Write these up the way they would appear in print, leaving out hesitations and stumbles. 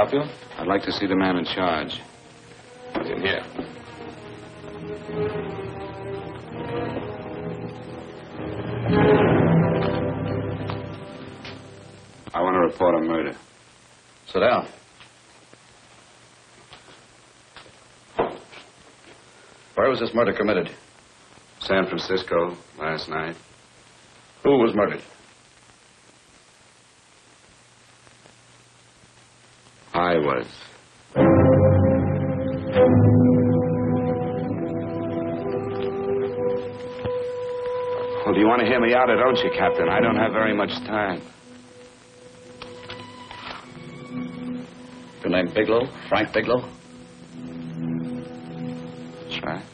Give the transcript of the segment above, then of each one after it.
help you? I'd like to see the man in charge. He's in here. I want to report a murder. Sit down. Where was this murder committed? San Francisco, last night. Who was murdered? I was. Well, do you want to hear me out or don't you, Captain? I don't have very much time. Your name Bigelow? Frank Bigelow? That's right.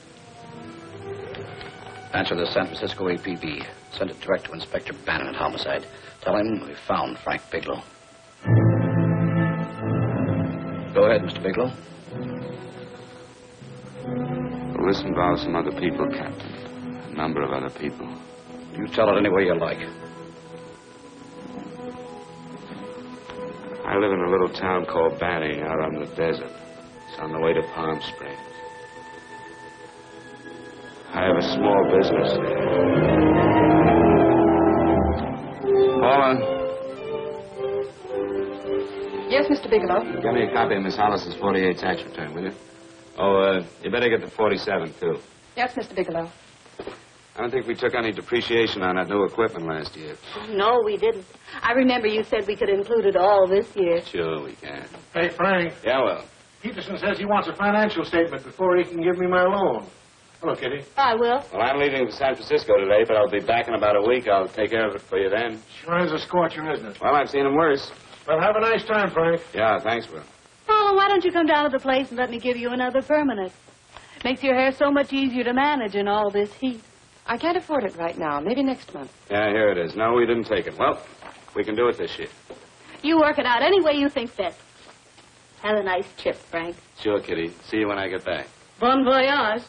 Answer the San Francisco APB. Send it direct to Inspector Bannon at Homicide. Tell him we found Frank Bigelow. Go ahead, Mr. Bigelow. Well, this involves some other people, Captain. A number of other people. You tell it any way you like. I live in a little town called Banning out on the desert. It's on the way to Palm Springs. I have a small business there. Paula? Yes, Mr. Bigelow. Give me a copy of Miss Hollis's 48 tax return, will you? Oh, you better get the 47, too. Yes, Mr. Bigelow. I don't think we took any depreciation on that new equipment last year. No, we didn't. I remember you said we could include it all this year. Sure, we can. Hey, Frank. Yeah, well. Peterson says he wants a financial statement before he can give me my loan. Hello, Kitty. I will. Well, I'm leaving for San Francisco today, but I'll be back in about a week. I'll take care of it for you then. Sure is a scorcher, isn't it? Well, I've seen him worse. Well, have a nice time, Frank. Yeah, thanks, Will. Paula, why don't you come down to the place and let me give you another permanent? Makes your hair so much easier to manage in all this heat. I can't afford it right now. Maybe next month. Yeah, here it is. No, we didn't take it. Well, we can do it this year. You work it out any way you think fit. Have a nice trip, Frank. Sure, Kitty. See you when I get back. Bon voyage.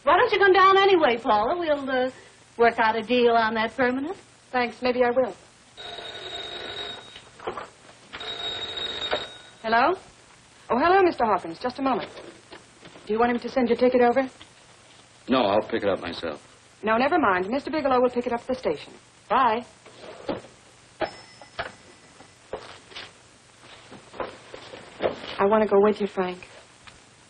Why don't you come down anyway, Paula? We'll work out a deal on that permanent. Thanks. Maybe I will. Hello? Oh, hello, Mr. Hawkins. Just a moment. Do you want him to send your ticket over? No, I'll pick it up myself. No, never mind. Mr. Bigelow will pick it up at the station. Bye. I want to go with you, Frank.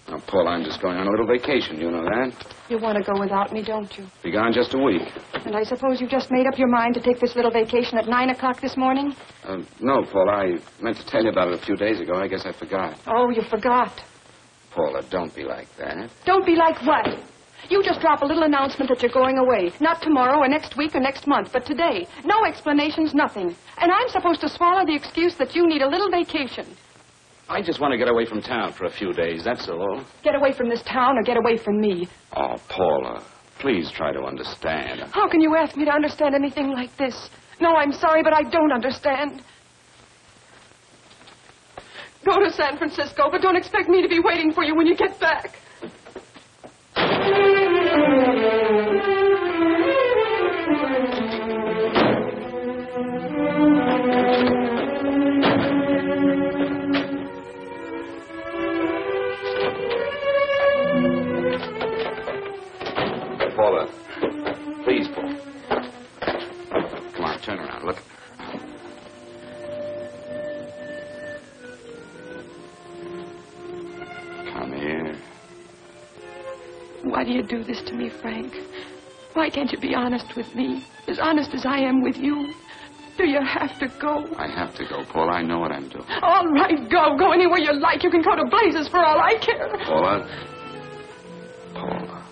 Now, Paul, I'm just going on a little vacation. You know that? You want to go without me, don't you? Be gone just a week. And I suppose you've just made up your mind to take this little vacation at 9 o'clock this morning? No, Paul. I meant to tell you about it a few days ago. I guess I forgot. Oh, you forgot. Paula, don't be like that. Don't be like what? You just drop a little announcement that you're going away. Not tomorrow or next week or next month, but today. No explanations, nothing. And I'm supposed to swallow the excuse that you need a little vacation. I just want to get away from town for a few days, that's all. Get away from this town or get away from me. Oh, Paula, please try to understand. How can you ask me to understand anything like this? No, I'm sorry, but I don't understand. Go to San Francisco, but don't expect me to be waiting for you when you get back. Paula, please, Paul. Come on, turn around. Look. Come here. Why do you do this to me, Frank? Why can't you be honest with me? As honest as I am with you? Do you have to go? I have to go, Paula. I know what I'm doing. All right, go. Go anywhere you like. You can go to blazes for all I care. Paula. Paula.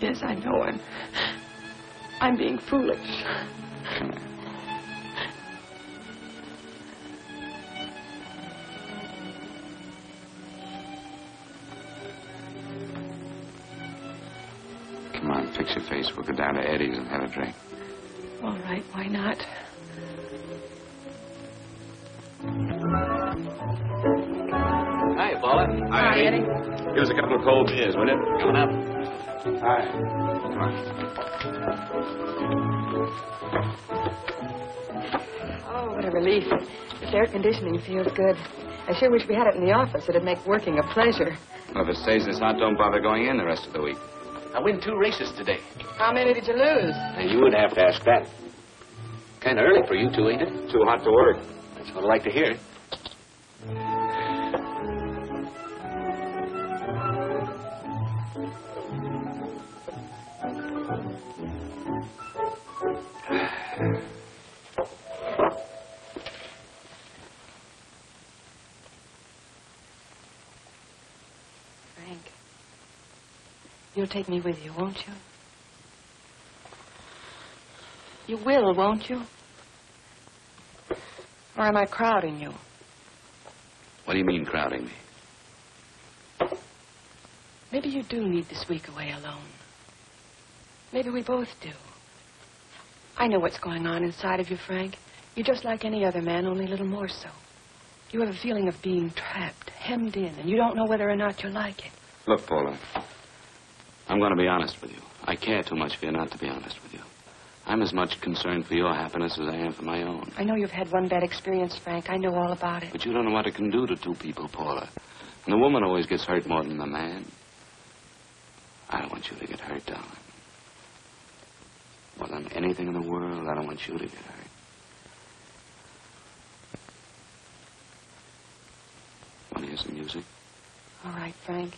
Yes, I know. I'm being foolish. Come here. Come on, fix your face. We'll go down to Eddie's and have a drink. All right, why not? Hi, Paula. Hi, Eddie. Give us a couple of cold beers, will you? Coming up. Hi. Come on. Oh, what a relief. This air conditioning feels good. I sure wish we had it in the office. It'd make working a pleasure. Well, if it stays this hot, don't bother going in the rest of the week. I win 2 races today. How many did you lose? Now, you would have to ask that. Kind of early for you two, ain't it? Too hot to work. That's what I like to hear. Frank, you'll take me with you, won't you? You will, won't you? Or am I crowding you? What do you mean, crowding me? Maybe you do need this week away alone. Maybe we both do. I know what's going on inside of you, Frank. You're just like any other man, only a little more so. You have a feeling of being trapped, hemmed in, and you don't know whether or not you like it. Look, Paula, I'm going to be honest with you. I care too much for you not to be honest with you. I'm as much concerned for your happiness as I am for my own. I know you've had one bad experience, Frank. I know all about it. But you don't know what it can do to two people, Paula. And the woman always gets hurt more than the man. I don't want you to get hurt, darling. More than anything in the world, I don't want you to get hurt. Want to hear some music? All right, Frank.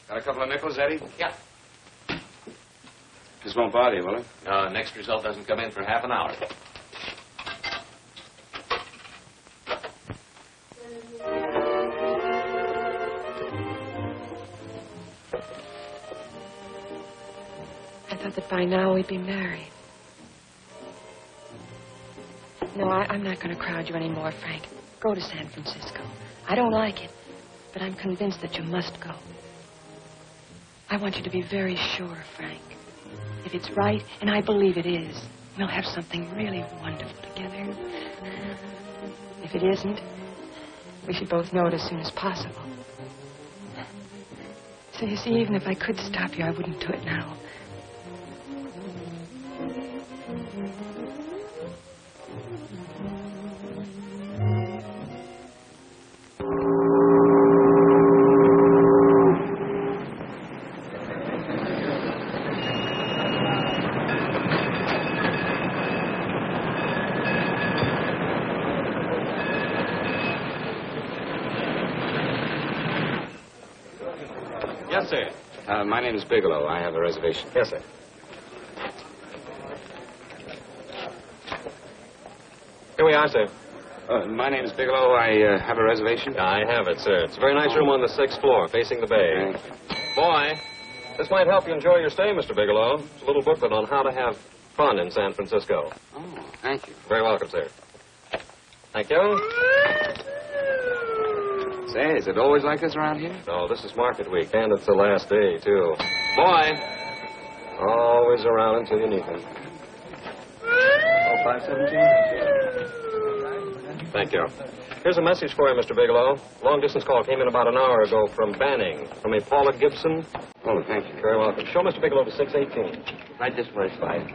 Got a couple of nickels, Eddie? Yeah. This won't bother you, will it? Next result doesn't come in for half an hour. I thought that by now we'd be married. No, I'm not going to crowd you anymore, Frank. Go to San Francisco. I don't like it, but I'm convinced that you must go. I want you to be very sure, Frank. If it's right, and I believe it is, we'll have something really wonderful together. If it isn't, we should both know it as soon as possible. So you see, even if I could stop you, I wouldn't do it now. Yes, sir. My name is Bigelow. I have a reservation. Yes, sir. Here we are, sir. My name is Bigelow. I have a reservation. I have it, sir. It's a very nice room on the 6th floor, facing the bay. Boy, this might help you enjoy your stay, Mr. Bigelow. It's a little booklet on how to have fun in San Francisco. Oh, thank you. Very welcome, sir. Thank you. Say, is it always like this around here? No, this is market week, and it's the last day, too. Boy, always around until you need him. Oh, 517? Thank you. Here's a message for you, Mr. Bigelow. Long-distance call came in about an hour ago from Banning, from a Paula Gibson. Oh, thank you. Very welcome. Show Mr. Bigelow to 618. Right this way, Slide.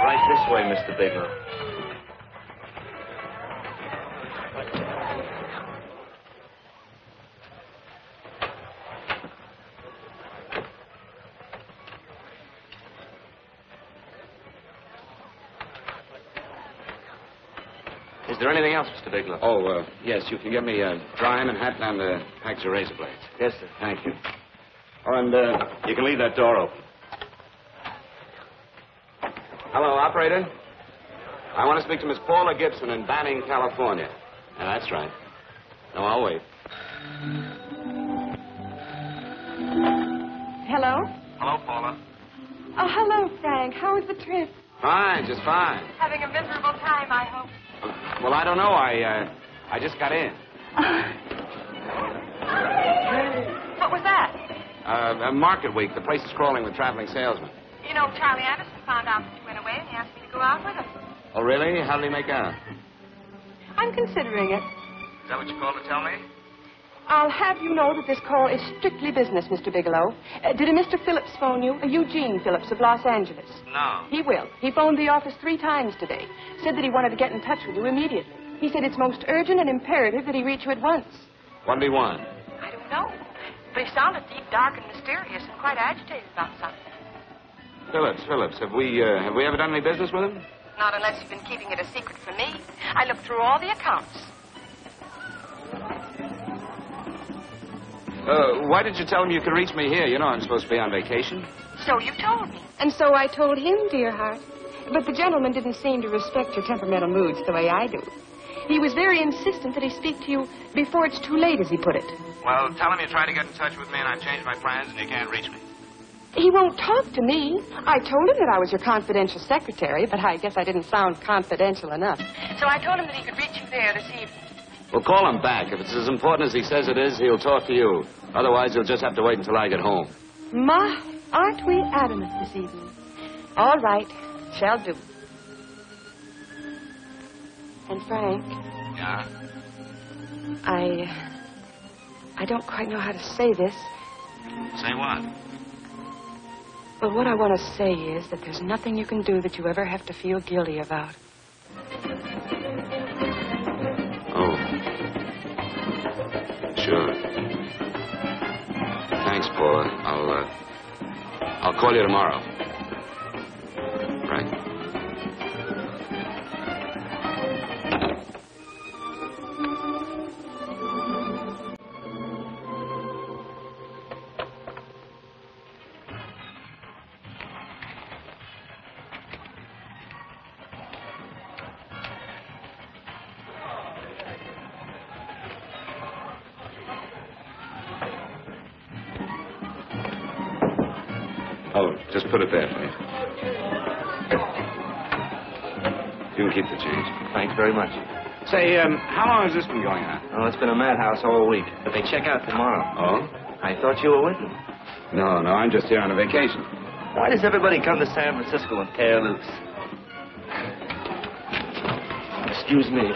Right this way, Mr. Bigelow. Is there anything else, Mr. Bigelow? Oh, yes. You can get me a dry Manhattan and a package of razor blades. Yes, sir. Thank you. Oh, and you can leave that door open. Hello, operator. I want to speak to Miss Paula Gibson in Banning, California. Yeah, that's right. No, I'll wait. Hello? Hello, Paula. Oh, hello, Frank. How was the trip? Fine, just fine. Having a miserable time, I hope. Well, I don't know. I just got in. Market week. The place is crawling with traveling salesmen. You know, Charlie Anderson found out that you went away and he asked me to go out with him. Oh, really? How did he make out? I'm considering it. Is that what you called to tell me? I'll have you know that this call is strictly business, Mr. Bigelow. Did a Mr. Phillips phone you? Eugene Phillips of Los Angeles. No. He will. He phoned the office 3 times today. Said that he wanted to get in touch with you immediately. He said it's most urgent and imperative that he reach you at once. What did he want? I don't know. But he sounded deep, dark, and mysterious and quite agitated about something. Phillips. Have we ever done any business with him? Not unless you've been keeping it a secret from me. I looked through all the accounts. Why did you tell him you could reach me here? You know I'm supposed to be on vacation. So you told me. And so I told him, dear heart. But the gentleman didn't seem to respect your temperamental moods the way I do. He was very insistent that he speak to you before it's too late, as he put it. Well, tell him you tried to get in touch with me and I've changed my plans and you can't reach me. He won't talk to me. I told him that I was your confidential secretary, but I guess I didn't sound confidential enough. So I told him that he could reach you there this evening. Well, call him back. If it's as important as he says it is, he'll talk to you. Otherwise, he'll just have to wait until I get home. My, aren't we adamant this evening? All right, shall do. And Frank. Yeah? I don't quite know how to say this. Say what? But what I want to say is that there's nothing you can do that you ever have to feel guilty about. Oh. Sure. Thanks, Paula. I'll call you tomorrow. Right? Oh, just put it there, please. You can keep the change. Thanks very much. Say, how long has this been going on? Oh, it's been a madhouse all week. But they check out tomorrow. Oh? I thought you were with them. No, I'm just here on a vacation. Why does everybody come to San Francisco and tear loose? Excuse me.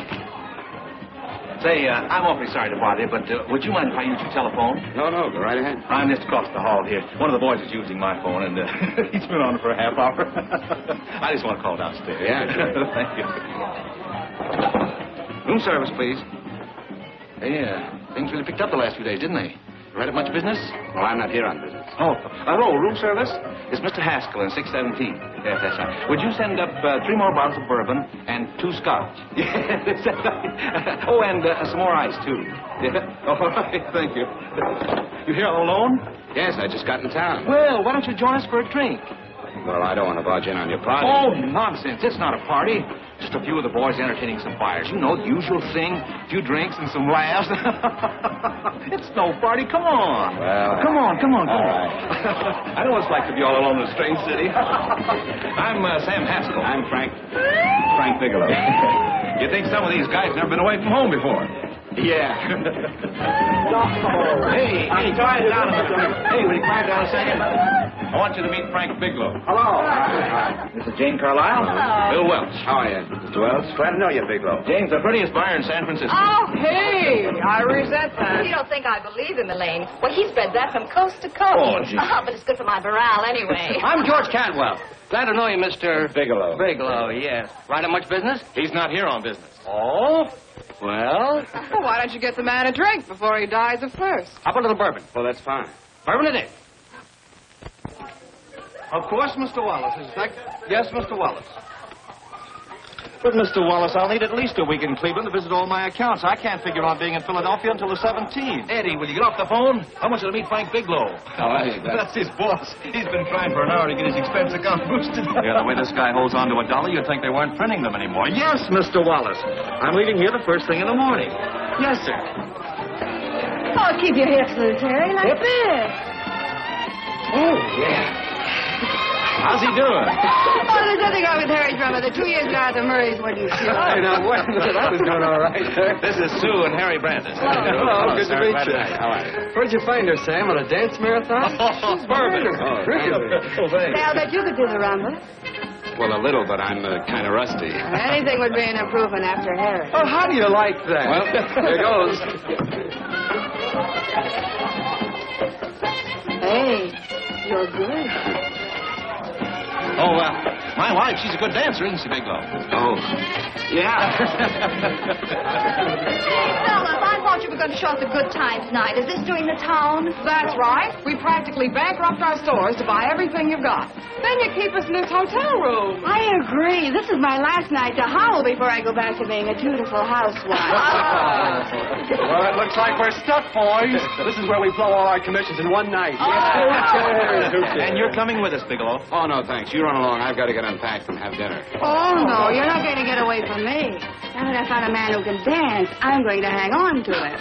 Say, I'm awfully sorry to bother you, but would you mind if I use your telephone? No, go right ahead. I'm just across the hall here. One of the boys is using my phone, and he's been on it for a half hour. I just want to call downstairs. Yeah, sure. Thank you. Room service, please. Hey, things really picked up the last few days, didn't they? You had much business? Well, I'm not here on business. Oh, hello, room service? It's Mr. Haskell in 617. Yes, that's right. Would you send up 3 more bottles of bourbon and 2 scotch? Yes, that's right. Oh, and some more ice, too. Yeah. Oh, all right, thank you. You here all alone? Yes, I just got in town. Well, why don't you join us for a drink? Well, I don't want to barge in on your party. Oh, nonsense. It's not a party. Just a few of the boys entertaining some buyers. You know, the usual thing. A few drinks and some laughs. It's no party. Come on. Well, Come on. Right. I know what it's like to be all alone in a strange city. I'm Sam Haskell. I'm Frank Bigelow. You think some of these guys never been away from home before? Yeah. Hey, quiet down a minute. Hey, will you quiet down a second? I want you to meet Frank Bigelow. Hello. This is Jane Carlisle. Hello. Bill Welch. How are you, Mr. Wells? Glad to know you, Bigelow. Jane's the prettiest buyer in San Francisco. Oh, hey! I resent that. You don't think I believe him, Elaine? Well, he spread that from coast to coast. Oh, gee. But it's good for my morale anyway. I'm George Cantwell. Glad to know you, Mr. Bigelow. Bigelow, yes. Right on much business? He's not here on business. Oh? Well, Well, why don't you get the man a drink before he dies of thirst? how about a little bourbon? Well, that's fine. Bourbon it is. Of course, Mr. Wallace. Yes, Mr. Wallace. But, Mr. Wallace, I'll need at least a week in Cleveland to visit all my accounts. I can't figure on being in Philadelphia until the 17th. Eddie, will you get off the phone? I want you to meet Frank Bigelow. That's his boss. He's been trying for an hour to get his expense account boosted. Yeah, the way this guy holds on to $1, you'd think they weren't printing them anymore. Yes, Mr. Wallace. I'm leaving here the first thing in the morning. Yes, sir. Oh, keep your hips loose, Harry, like this. Oh, yeah. How's he doing? Oh, there's nothing wrong with Harry's brother. The 2 years ago at the Murray's wouldn't shoot. Hey, now, wait a minute. I was doing all right. This is Sue and Harry Brandis. Hello, good to meet you. How are you? Where'd you find her, Sam? On a dance marathon? Bourbon. Oh, really? Say, I'll bet you could do the rumba. Well, a little, but I'm kind of rusty. Anything would be an improvement after Harry. Oh, how do you like that? Well, here goes. Hey, you're good. Oh, my wife, she's a good dancer, isn't she, Bigelow? oh, yeah. Fellas, I thought you were going to show us a good time tonight. Is this doing the town? That's right. We practically bankrupt our stores to buy everything you've got. Then you keep us in this hotel room. I agree. This is my last night to howl before I go back to being a dutiful housewife. Well, it looks like we're stuck, boys. This is where we blow all our commissions in one night. And you're coming with us, Bigelow. Oh, no, thanks. You run along. I've got to get unpacked and have dinner. Oh, no, you're not going to get away from me. Now that I found a man who can dance, I'm going to hang on to him.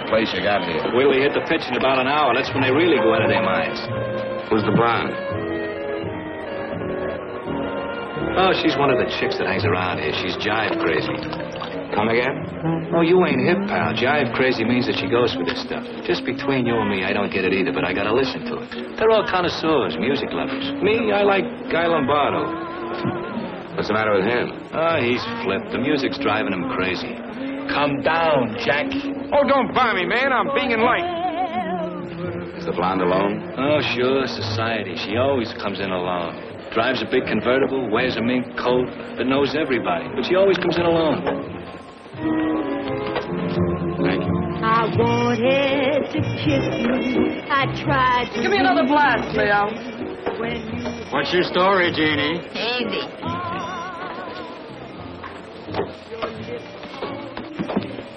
Place you got here. Wait till they hit the pitch in about an hour. That's when they really go out of their minds. Who's the blonde? Oh, she's one of the chicks that hangs around here. She's jive crazy. Come again? Oh, you ain't hip, pal. Jive crazy means that she goes for this stuff. Just between you and me, I don't get it either, but I gotta listen to it. They're all connoisseurs, music lovers. Me, I like Guy Lombardo. What's the matter with him? Oh, he's flipped. The music's driving him crazy. Come down, Jack. Oh, don't buy me, man. I'm being enlightened. Is the blonde alone? Oh, sure. Society. She always comes in alone. Drives a big convertible, wears a mink coat, but knows everybody. But she always comes in alone. Thank you. I wanted to kiss you. I tried to. Give me another blast, Leo. What's your story, Jeannie? Easy.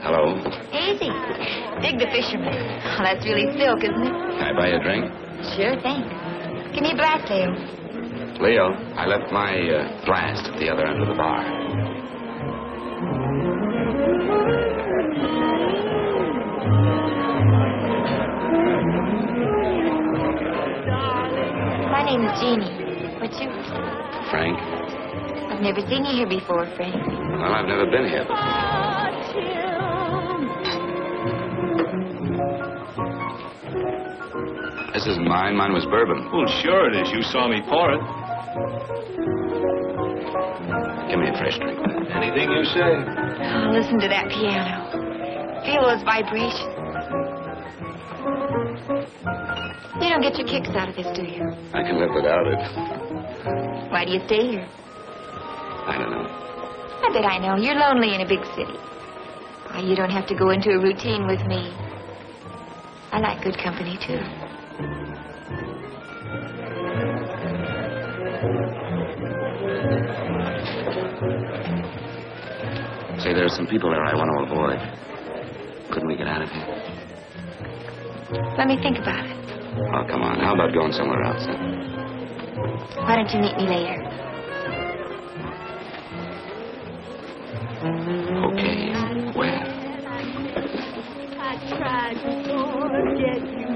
Hello. Easy. Dig the fisherman. Oh, that's really silk, isn't it? Can I buy you a drink? Sure thing. Give me a glass, Leo. Leo, I left my blast at the other end of the bar. My name is Jeannie. What's yours? Frank? I've never seen you here before, Frank. Well, I've never been here before. This isn't mine. Mine was bourbon. Well, sure it is. You saw me pour it. Give me a fresh drink. Anything you say. Oh, listen to that piano. Feel those vibrations. You don't get your kicks out of this, do you? I can live without it. Why do you stay here? I don't know. I bet I know. You're lonely in a big city. Why, you don't have to go into a routine with me. I like good company, too. Say, there are some people there I want to avoid. Couldn't we get out of here? Let me think about it. Oh, come on. How about going somewhere else, huh? Why don't you meet me later? Okay. Where? I tried to forget you,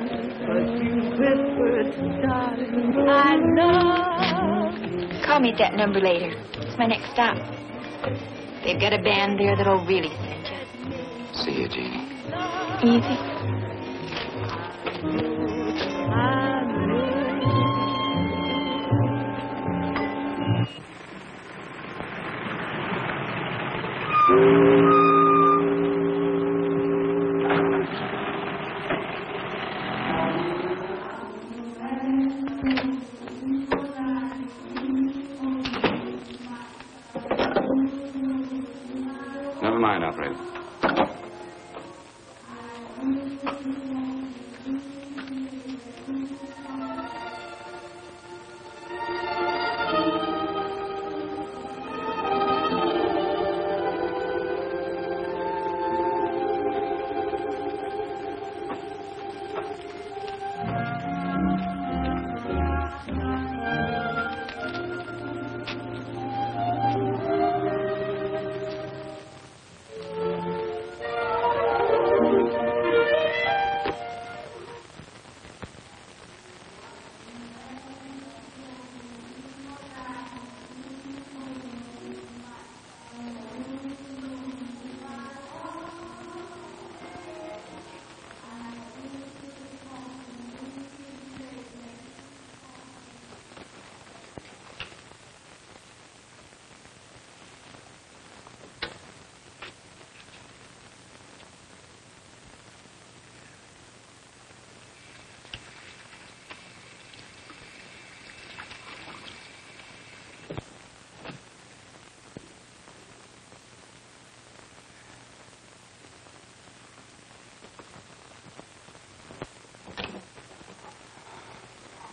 but you whispered, darling, I love. Call me at that number later. It's my next stop. They've got a band there that'll really send you. See you, Jeannie. Easy. Never mind, operator.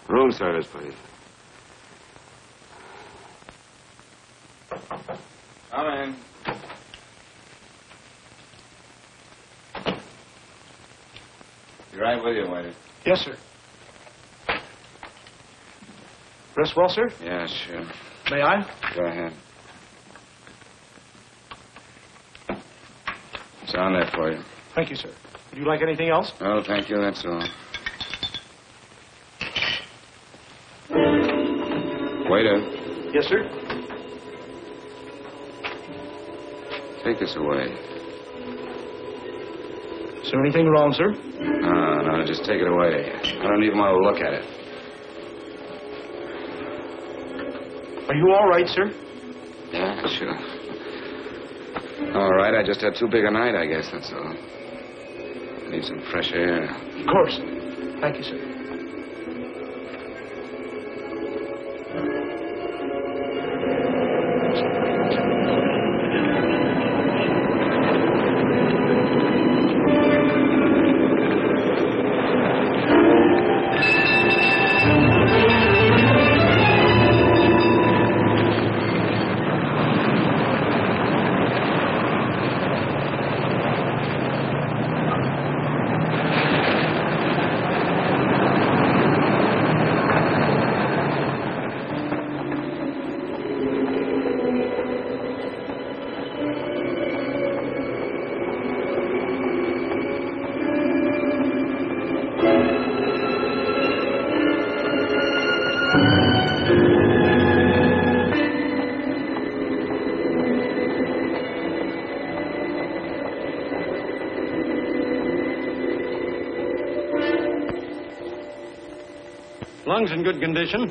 Room service, please. Come in. Be right with you, waiter. Yes, sir. Rest well, sir? Yeah, sure. May I? Go ahead. It's on there for you. Thank you, sir. Would you like anything else? Oh, thank you, that's all. Waiter. Yes, sir. Take this away. Is there anything wrong, sir? No, just take it away. I don't even want to look at it. Are you all right, sir? Yeah, sure. All right, I just had too big a night, I guess, that's all. I need some fresh air. Of course. Thank you, sir. lungs in good condition.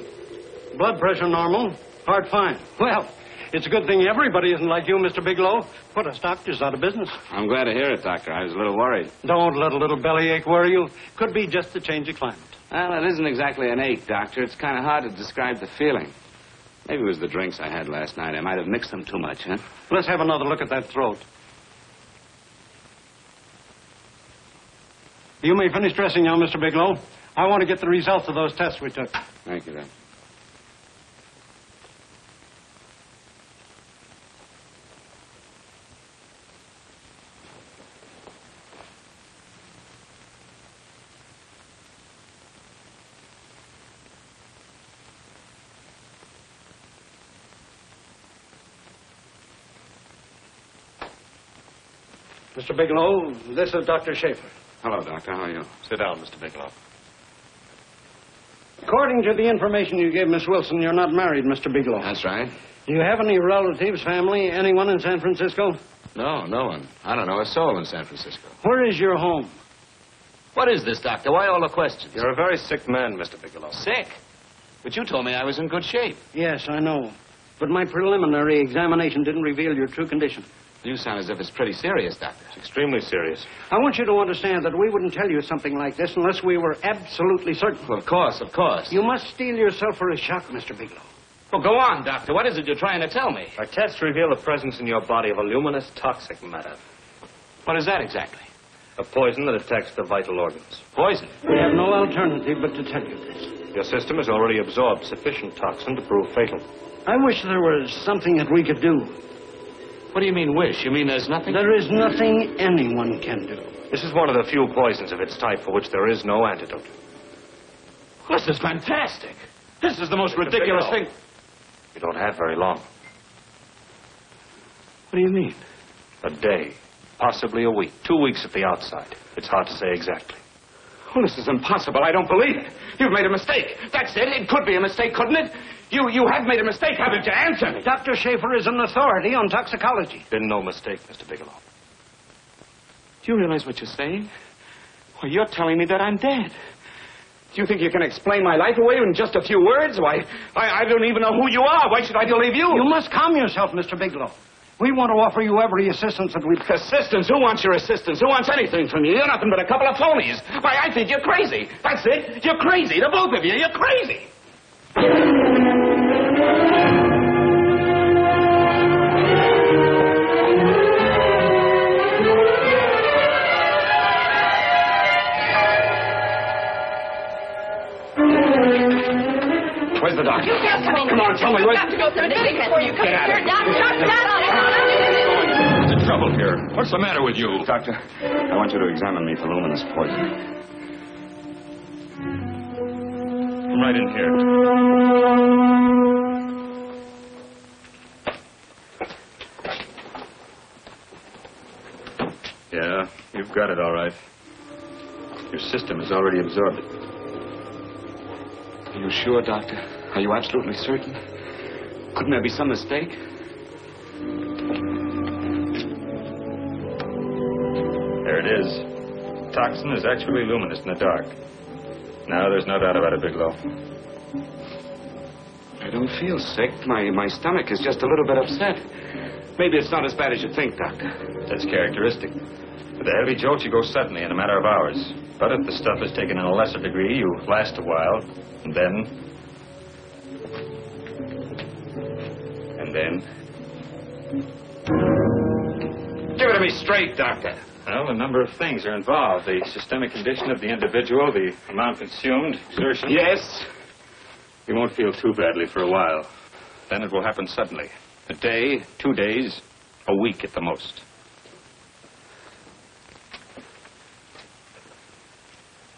Blood pressure normal. Heart fine. Well, it's a good thing everybody isn't like you, Mr. Bigelow. Put us doctors out of business. I'm glad to hear it, Doctor. I was a little worried. Don't let a little bellyache worry you. Could be just the change of climate. Well, it isn't exactly an ache, Doctor. It's kind of hard to describe the feeling. Maybe it was the drinks I had last night. I might have mixed them too much, huh? Let's have another look at that throat. You may finish dressing now, Mr. Bigelow. I want to get the results of those tests we took. Thank you, Doctor. Mr. Bigelow, this is Dr. Schaefer. Hello, Doctor. How are you? Sit down, Mr. Bigelow. According to the information you gave Miss Wilson, you're not married, Mr. Bigelow. That's right. Do you have any relatives, family, anyone in San Francisco? No, no one. I don't know a soul in San Francisco. Where is your home? What is this, Doctor? Why all the questions? You're a very sick man, Mr. Bigelow. Sick? But you told me I was in good shape. Yes, I know. But my preliminary examination didn't reveal your true condition. You sound as if it's pretty serious, Doctor. It's extremely serious. I want you to understand that we wouldn't tell you something like this unless we were absolutely certain. Well, of course, of course. You must steel yourself for a shock, Mr. Bigelow. Well, go on, Doctor. What is it you're trying to tell me? Our tests reveal the presence in your body of a luminous toxic matter. What is that exactly? A poison that attacks the vital organs. Poison? We have no alternative but to tell you this. Your system has already absorbed sufficient toxin to prove fatal. I wish there was something that we could do. What do you mean, wish? You mean there's nothing? There is nothing anyone can do. This is one of the few poisons of its type for which there is no antidote. This is fantastic. This is the most ridiculous thing. You don't have very long. What do you mean? A day, possibly a week, 2 weeks at the outside. It's hard to say exactly. Oh, this is impossible. I don't believe it. You've made a mistake. That's it. It could be a mistake, couldn't it? You have made a mistake, haven't you? Answer me. Dr. Schaefer is an authority on toxicology. Been no mistake, Mr. Bigelow. Do you realize what you're saying? Well, you're telling me that I'm dead. Do you think you can explain my life away in just a few words? Why, I don't even know who you are. Why should I believe you? You must calm yourself, Mr. Bigelow. We want to offer you every assistance that we... Assistance? Who wants your assistance? Who wants anything from you? You're nothing but a couple of phonies. Why, I think you're crazy. That's it. You're crazy. The both of you. You're crazy. Where's the doctor? Come on, tell me. You have to go to the medic before you come here. What's the trouble here? What's the matter with you? Doctor, I want you to examine me for luminous poison. Come right in here. Yeah, you've got it all right. Your system has already absorbed it. Are you sure, Doctor? Are you absolutely certain? Couldn't there be some mistake? There it is. Toxin is actually luminous in the dark. Now there's no doubt about it, Bigelow. I don't feel sick. My stomach is just a little bit upset. Maybe it's not as bad as you think, Doctor. That's characteristic. With a heavy jolt, you go suddenly in a matter of hours. But if the stuff is taken in a lesser degree, you last a while, and then... Give it to me straight, Doctor. Well, a number of things are involved. The systemic condition of the individual, the amount consumed, exertion. Yes? You won't feel too badly for a while. Then it will happen suddenly. A day, 2 days, a week at the most.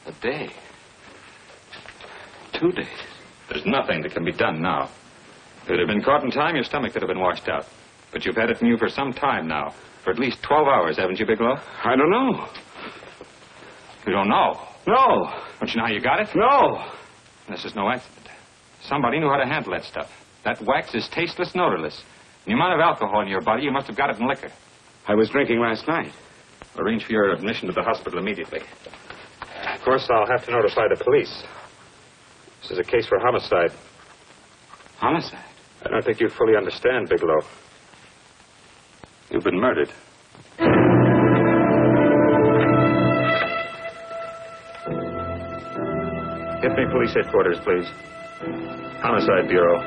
A day. 2 days. There's nothing that can be done now. If it had been caught in time, your stomach could have been washed out. But you've had it in you for some time now. For at least 12 hours, haven't you, Bigelow? I don't know. You don't know? No. Don't you know how you got it? No. This is no accident. Somebody knew how to handle that stuff. That wax is tasteless and odorless. And the amount of alcohol in your body, you must have got it in liquor. I was drinking last night. Arrange for your admission to the hospital immediately. Of course, I'll have to notify the police. This is a case for homicide. Homicide? I don't think you fully understand, Bigelow. You've been murdered. Get me police headquarters, please. Homicide Bureau.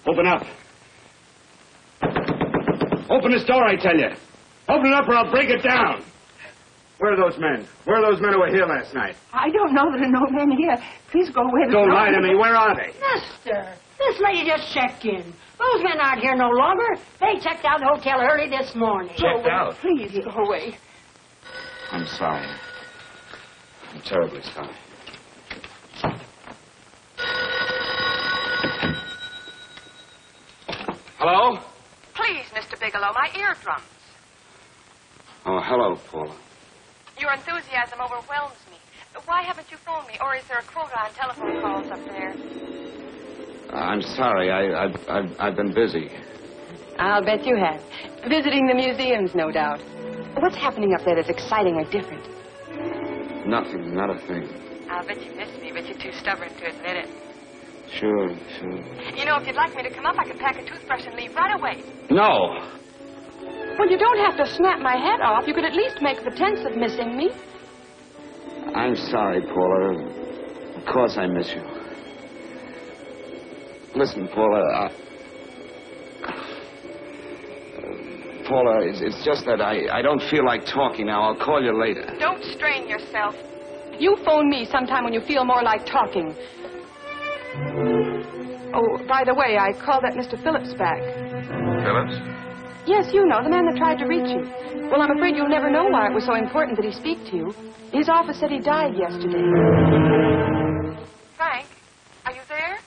Open up. Open this door, I tell you. Open it up or I'll break it down. Where are those men? Where are those men who were here last night? I don't know. There are no men here. Please go away. Don't lie to me. Where are they? Mister, this lady just checked in. Those men aren't here no longer. They checked out the hotel early this morning. Checked out? Please go away. I'm sorry. I'm terribly sorry. Hello? Please, Mr. Bigelow, my eardrums. Oh, hello, Paula. Your enthusiasm overwhelms me. Why haven't you phoned me? Or is there a quota on telephone calls up there? I'm sorry. I've been busy. I'll bet you have. Visiting the museums, no doubt. What's happening up there that's exciting or different? Nothing, not a thing. I'll bet you miss me, but you're too stubborn to admit it. Sure. You know, if you'd like me to come up, I could pack a toothbrush and leave right away. No. Well, you don't have to snap my head off. You could at least make pretense of missing me. I'm sorry, Paula. Of course I miss you. Listen, Paula, Paula, it's just that I don't feel like talking now. I'll call you later. Don't strain yourself. You phone me sometime when you feel more like talking. Oh, by the way, I called that Mr. Phillips back. Phillips? Yes, you know, the man that tried to reach you. Well, I'm afraid you'll never know why it was so important that he speak to you. His office said he died yesterday. Frank, are you there?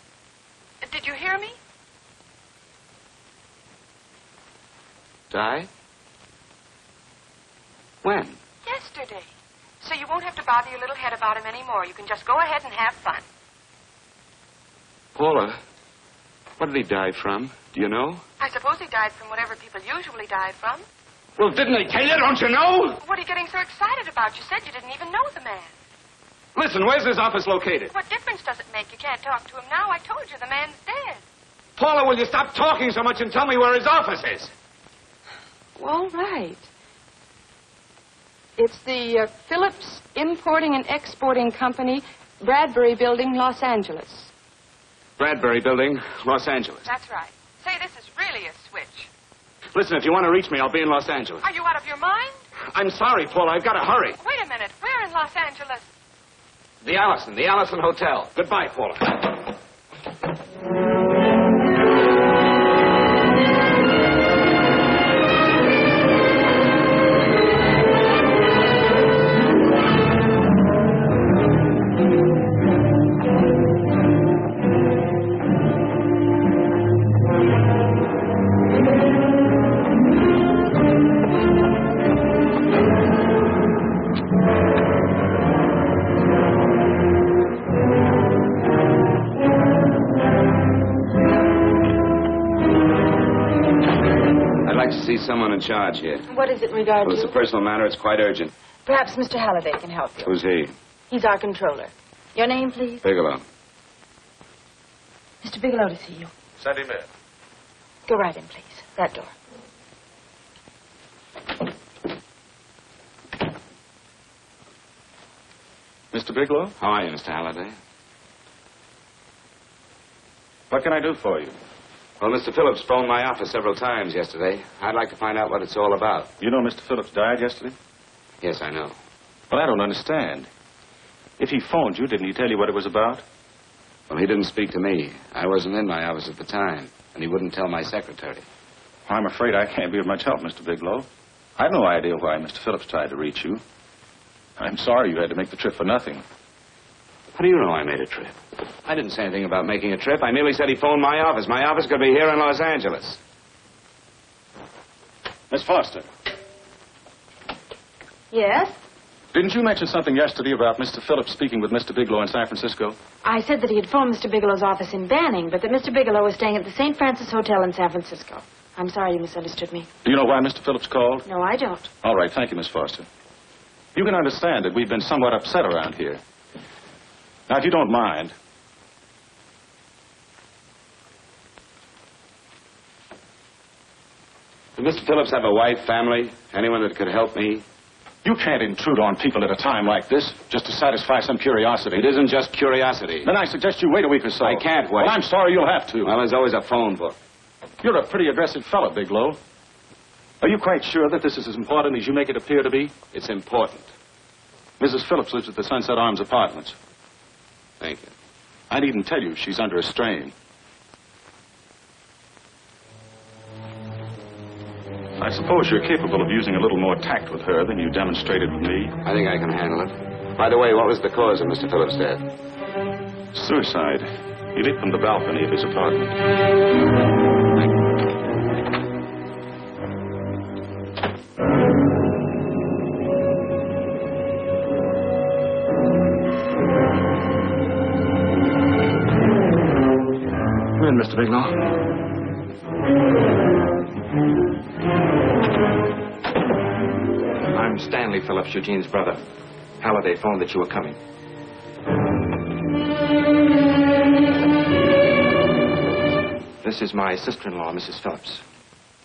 Did you hear me? Died? When? Yesterday. So you won't have to bother your little head about him anymore. You can just go ahead and have fun. Paula, what did he die from? Do you know? I suppose he died from whatever people usually die from. Well, didn't they tell you? Don't you know? What are you getting so excited about? You said you didn't even know the man. Listen, where's his office located? What difference does it make? You can't talk to him now. I told you the man's dead. Paula, will you stop talking so much and tell me where his office is? All right. It's the Phillips Importing and Exporting Company, Bradbury Building, Los Angeles. Bradbury Building, Los Angeles. That's right. Say, this is really a switch. Listen, if you want to reach me, I'll be in Los Angeles. Are you out of your mind? I'm sorry, Paula. I've got to hurry. Wait a minute. Where in Los Angeles? The Allison Hotel. Goodbye, Paula. Someone in charge here. What is it regarding? Well, it's a personal matter. It's quite urgent. Perhaps Mr. Halliday can help you. Who's he? He's our controller. Your name, please? Bigelow. Mr. Bigelow to see you. Send him in. Go right in, please. That door. Mr. Bigelow? How are you, Mr. Halliday? What can I do for you? Well, Mr. Phillips phoned my office several times yesterday. I'd like to find out what it's all about. You know Mr. Phillips died yesterday? Yes, I know. Well, I don't understand. If he phoned you, didn't he tell you what it was about? Well, he didn't speak to me. I wasn't in my office at the time, and he wouldn't tell my secretary. Well, I'm afraid I can't be of much help, Mr. Bigelow. I've no idea why Mr. Phillips tried to reach you. I'm sorry you had to make the trip for nothing. How do you know I made a trip? I didn't say anything about making a trip. I merely said he phoned my office. My office could be here in Los Angeles. Miss Foster. Yes? Didn't you mention something yesterday about Mr. Phillips speaking with Mr. Bigelow in San Francisco? I said that he had phoned Mr. Bigelow's office in Banning, but that Mr. Bigelow was staying at the St. Francis Hotel in San Francisco. I'm sorry you misunderstood me. Do you know why Mr. Phillips called? No, I don't. All right, thank you, Miss Foster. You can understand that we've been somewhat upset around here. Now, if you don't mind... Did Mr. Phillips have a wife, family, anyone that could help me? You can't intrude on people at a time like this just to satisfy some curiosity. It isn't just curiosity. Then I suggest you wait a week or so. I can't wait. Well, I'm sorry you'll have to. Well, there's always a phone book. You're a pretty aggressive fellow, Bigelow. Are you quite sure that this is as important as you make it appear to be? It's important. Mrs. Phillips lives at the Sunset Arms Apartments. Thank you. I needn't tell you she's under a strain. I suppose you're capable of using a little more tact with her than you demonstrated with me. I think I can handle it. By the way, what was the cause of Mr. Phillips' death? Suicide. He leaped from the balcony of his apartment. Come in, Mr. Bigelow. I'm Stanley Phillips, Eugene's brother. Halliday phoned that you were coming. This is my sister-in-law, Mrs. Phillips.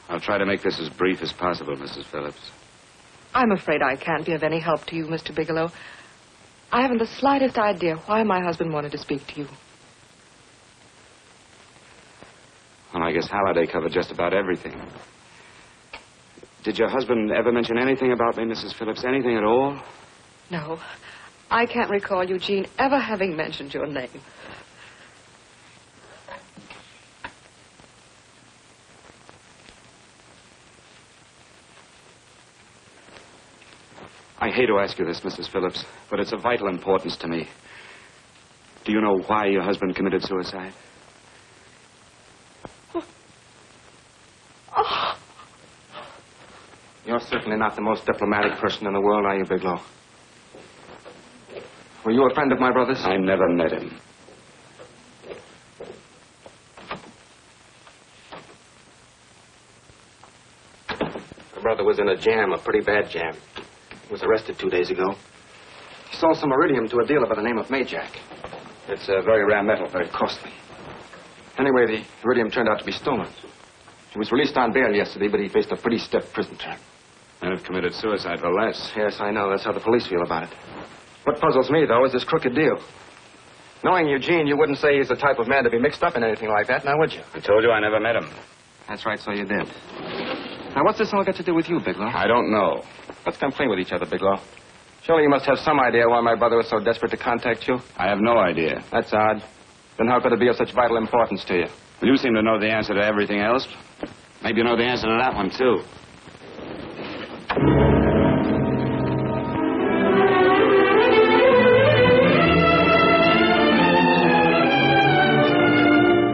I'll try to make this as brief as possible, Mrs. Phillips. I'm afraid I can't be of any help to you, Mr. Bigelow. I haven't the slightest idea why my husband wanted to speak to you. Well, I guess Halliday covered just about everything. Did your husband ever mention anything about me, Mrs. Phillips? Anything at all? No. I can't recall Eugene ever having mentioned your name. I hate to ask you this, Mrs. Phillips, but it's of vital importance to me. Do you know why your husband committed suicide? Oh. You're certainly not the most diplomatic person in the world, are you, Bigelow? Were you a friend of my brother's? I never met him. My brother was in a jam, a pretty bad jam. He was arrested 2 days ago. He sold some iridium to a dealer by the name of Majak. It's a very rare metal, very costly. Anyway, the iridium turned out to be stolen. He was released on bail yesterday, but he faced a pretty stiff prison term. And have committed suicide for less. Yes, I know. That's how the police feel about it. What puzzles me, though, is this crooked deal. Knowing Eugene, you wouldn't say he's the type of man to be mixed up in anything like that, now would you? I told you I never met him. That's right, so you did. Now, what's this all got to do with you, Bigelow? I don't know. Let's come clean with each other, Bigelow. Surely you must have some idea why my brother was so desperate to contact you. I have no idea. That's odd. Then how could it be of such vital importance to you? Well, you seem to know the answer to everything else. Maybe you know the answer to that one, too.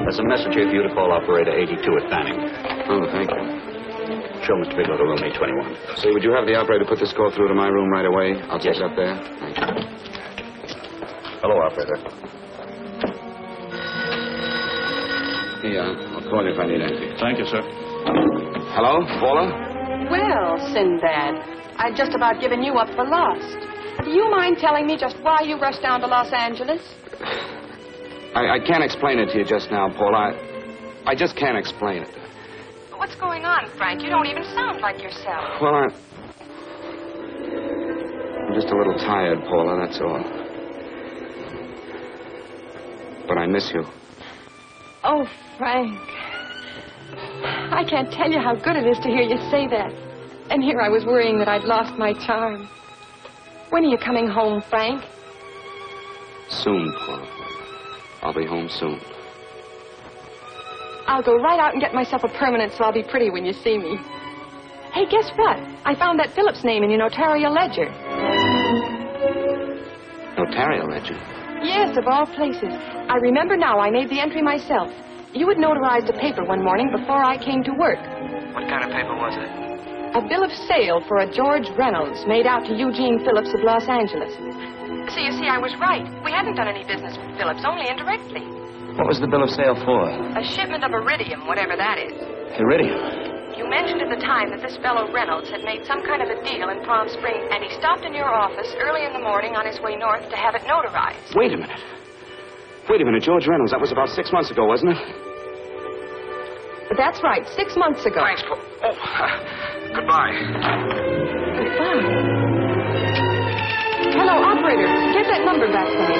There's a message here for you to call operator 82 at Banning. Oh, thank you. Show Mr. Bigelow to room 821. Say, would you have the operator put this call through to my room right away? I'll take it up there. Thank you. Hello, operator. Yeah, I'll call you if I need anything. Thank you, sir. Hello, Paula? Well, Sinbad, I'd just about given you up for lost. Do you mind telling me just why you rushed down to Los Angeles? I can't explain it to you just now, Paula. I just can't explain it. What's going on, Frank? You don't even sound like yourself. Well, I'm just a little tired, Paula, that's all. But I miss you. Oh, Frank. I can't tell you how good it is to hear you say that. And here I was worrying that I'd lost my charm. When are you coming home, Frank? Soon, Paula. I'll be home soon. I'll go right out and get myself a permanent so I'll be pretty when you see me. Hey, guess what? I found that Phillips name in your notarial ledger. Notarial ledger? Yes, of all places. I remember now I made the entry myself. You had notarized a paper one morning before I came to work. What kind of paper was it? A bill of sale for a George Reynolds made out to Eugene Phillips of Los Angeles. So you see, I was right. We hadn't done any business with Phillips, only indirectly. What was the bill of sale for? A shipment of iridium, whatever that is. Iridium. You mentioned at the time that this fellow Reynolds had made some kind of a deal in Palm Springs, and he stopped in your office early in the morning on his way north to have it notarized. Wait a minute. Wait a minute, George Reynolds. That was about 6 months ago, wasn't it? That's right, 6 months ago. Thanks, Paul. Oh, goodbye. Goodbye. Hello, operator. Get that number back for me.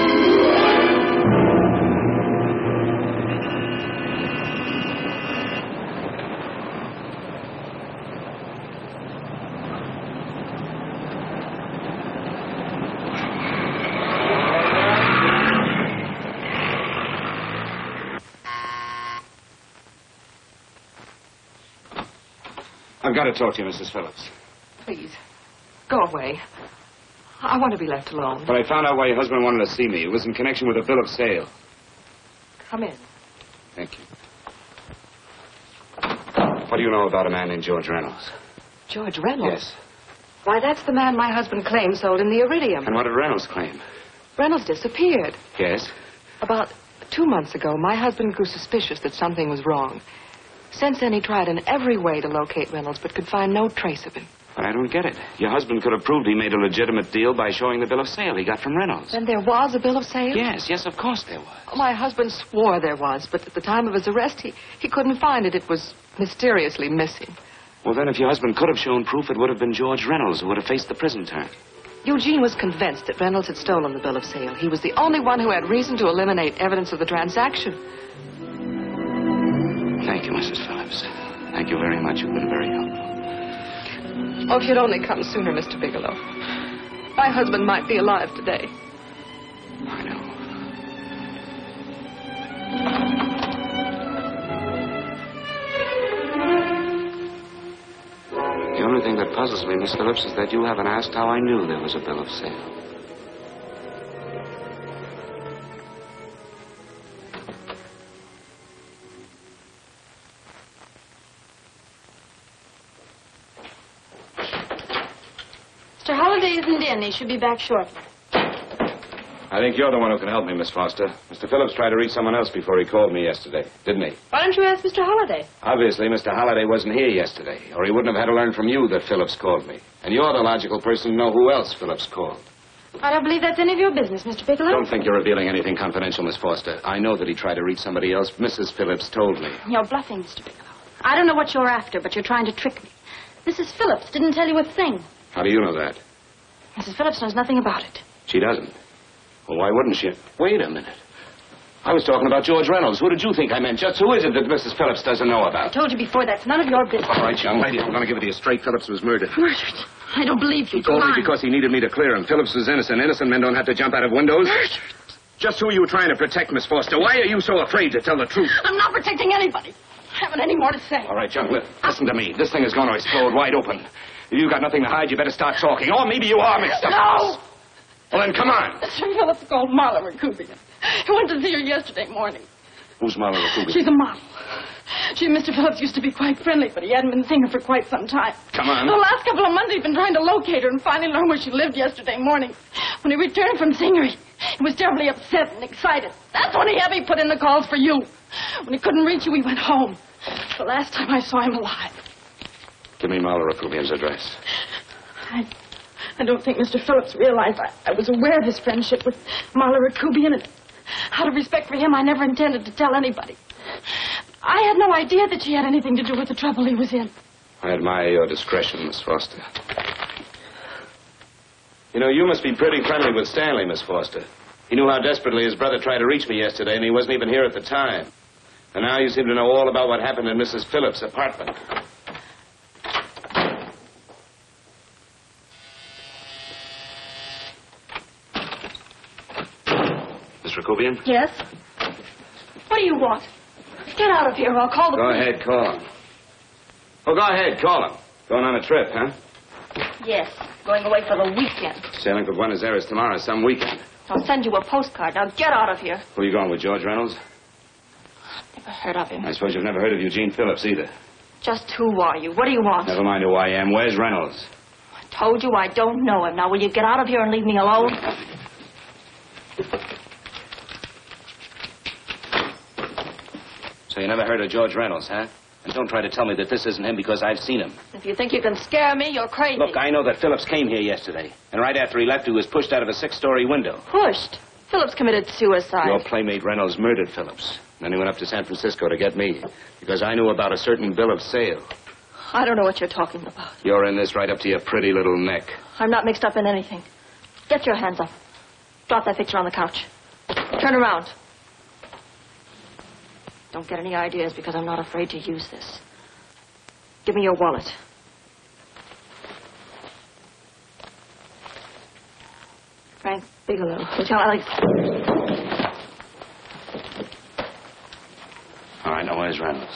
I've got to talk to you, Mrs. Phillips. Please, go away. I want to be left alone. But I found out why your husband wanted to see me. It was in connection with a bill of sale. Come in. Thank you. What do you know about a man named George Reynolds? George Reynolds? Yes. Why, that's the man my husband claimed sold him the iridium. And what did Reynolds claim? Reynolds disappeared. Yes? About 2 months ago, my husband grew suspicious that something was wrong. Since then, he tried in every way to locate Reynolds, but could find no trace of him. But I don't get it. Your husband could have proved he made a legitimate deal by showing the bill of sale he got from Reynolds. Then there was a bill of sale? Yes, of course there was. My husband swore there was, but at the time of his arrest, he couldn't find it. It was mysteriously missing. Well, then, if your husband could have shown proof, it would have been George Reynolds who would have faced the prison term. Eugene was convinced that Reynolds had stolen the bill of sale. He was the only one who had reason to eliminate evidence of the transaction. Thank you, Mrs. Phillips. Thank you very much. You've been very helpful. Oh, if you'd only come sooner, Mr. Bigelow. My husband might be alive today. I know. The only thing that puzzles me, Miss Phillips, is that you haven't asked how I knew there was a bill of sale. Mr. Holliday isn't in. He should be back shortly. I think you're the one who can help me, Miss Foster. Mr. Phillips tried to reach someone else before he called me yesterday, didn't he? Why don't you ask Mr. Holliday? Obviously, Mr. Holliday wasn't here yesterday, or he wouldn't have had to learn from you that Phillips called me. And you're the logical person to know who else Phillips called. I don't believe that's any of your business, Mr. Bigelow. Don't think you're revealing anything confidential, Miss Foster. I know that he tried to reach somebody else. Mrs. Phillips told me. You're bluffing, Mr. Bigelow. I don't know what you're after, but you're trying to trick me. Mrs. Phillips didn't tell you a thing. How do you know that? Mrs. Phillips knows nothing about it. She doesn't. Well, why wouldn't she? Wait a minute. I was talking about George Reynolds. Who did you think I meant? Just who is it that Mrs. Phillips doesn't know I about? told you before, that's none of your business. All right, young lady, I'm going to give it to you straight. Phillips was murdered. Murdered? I don't believe you. He told me because he needed me to clear him. Phillips was innocent. Innocent men don't have to jump out of windows. Murdered? Just who are you trying to protect, Miss Foster? Why are you so afraid to tell the truth? I'm not protecting anybody. I haven't any more to say. All right, young lady, listen to me. This thing is going to explode wide open. If you've got nothing to hide, you better start talking. Or maybe you are mixed up. No! Well, then, come on. Mr. Phillips called Marla Rakubian. He went to see her yesterday morning. Who's Marla Rakubian? She's a model. She and Mr. Phillips used to be quite friendly, but he hadn't been seeing her for quite some time. Come on. The last couple of months he'd been trying to locate her and finally learned where she lived yesterday morning. When he returned from seeing her, he was terribly upset and excited. That's when he had me put in the calls for you. When he couldn't reach you, he went home. The last time I saw him alive. Give me Marla Rakubian's address. I don't think Mr. Phillips realized I was aware of his friendship with Marla Rakubian, and out of respect for him, I never intended to tell anybody. I had no idea that she had anything to do with the trouble he was in. I admire your discretion, Miss Foster. You know, you must be pretty friendly with Stanley, Miss Foster. He knew how desperately his brother tried to reach me yesterday, and he wasn't even here at the time. And now you seem to know all about what happened in Mrs. Phillips' apartment. Miss Rakubian? Yes? What do you want? Get out of here or I'll call the Go police. ahead, call him. Oh, go ahead, call him. Going on a trip, huh? Yes, going away for the weekend. Sailing for Buenos Aires tomorrow, some weekend. I'll send you a postcard. Now get out of here. Who are you going with, George Reynolds? Never heard of him. I suppose you've never heard of Eugene Phillips either. Just who are you? What do you want? Never mind who I am. Where's Reynolds? I told you I don't know him. Now will you get out of here and leave me alone? So you never heard of George Reynolds, huh? And don't try to tell me that this isn't him because I've seen him. If you think you can scare me, you're crazy. Look, I know that Phillips came here yesterday. And right after he left, he was pushed out of a 6-story window. Pushed? Phillips committed suicide. Your playmate Reynolds murdered Phillips. Then he went up to San Francisco to get me. Because I knew about a certain bill of sale. I don't know what you're talking about. You're in this right up to your pretty little neck. I'm not mixed up in anything. Get your hands up. Drop that picture on the couch. Turn around. Don't get any ideas because I'm not afraid to use this. Give me your wallet. Frank Bigelow, Hotel Alex. All right, now where's Reynolds?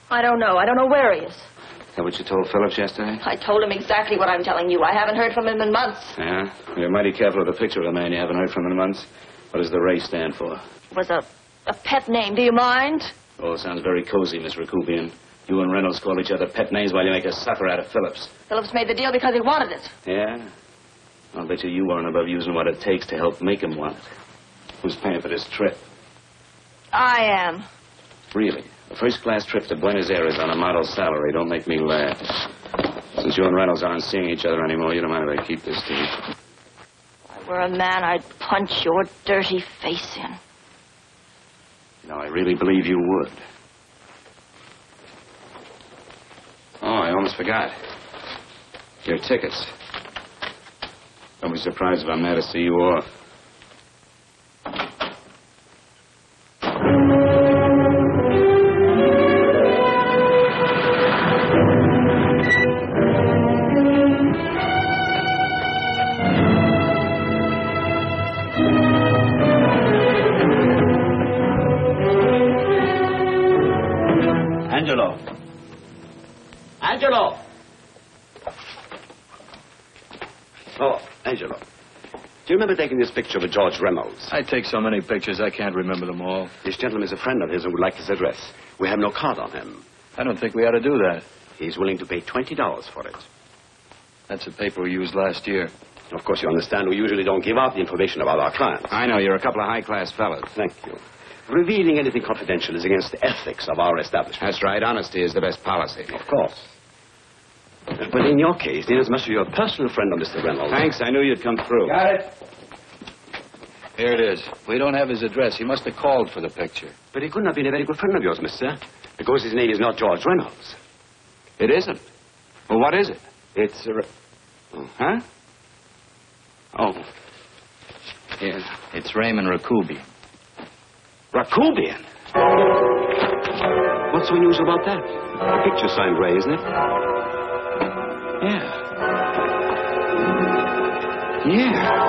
I don't know. I don't know where he is. Is that what you told Phillips yesterday? I told him exactly what I'm telling you. I haven't heard from him in months. Yeah? You're mighty careful of the picture of a man you haven't heard from in months. What does the Ray stand for? It was a pet name. Do you mind? Oh, it sounds very cozy, Miss Rakubian. You and Reynolds call each other pet names while you make a sucker out of Phillips. Phillips made the deal because he wanted it. Yeah? I'll bet you weren't above using what it takes to help make him want it. Who's paying for this trip? I am. Really? A first-class trip to Buenos Aires on a model salary. Don't make me laugh. Since you and Reynolds aren't seeing each other anymore, you don't mind if I keep this to you. If I were a man, I'd punch your dirty face in. No, I really believe you would. Oh, I almost forgot. Your tickets. Don't be surprised if I'm there to see you off. Angelo. Angelo! Oh, Angelo. Do you remember taking this picture with George Reynolds? I take so many pictures, I can't remember them all. This gentleman is a friend of his and would like his address. We have no card on him. I don't think we ought to do that. He's willing to pay $20 for it. That's the paper we used last year. Of course, you understand we usually don't give out the information about our clients. I know. You're a couple of high-class fellas. Thank you. Revealing anything confidential is against the ethics of our establishment. That's right. Honesty is the best policy. Of course. But in your case, inasmuch as you're a personal friend of Mr. Reynolds... Thanks. I knew you'd come through. Got it. Here it is. We don't have his address. He must have called for the picture. But he couldn't have been a very good friend of yours, mister. Because his name is not George Reynolds. It isn't. Well, what is it? It's... Huh? Oh. Yes. It's Raymond Rakubian. Rakubian? What's so unusual about that? The picture signed Ray, isn't it? Yeah. Yeah.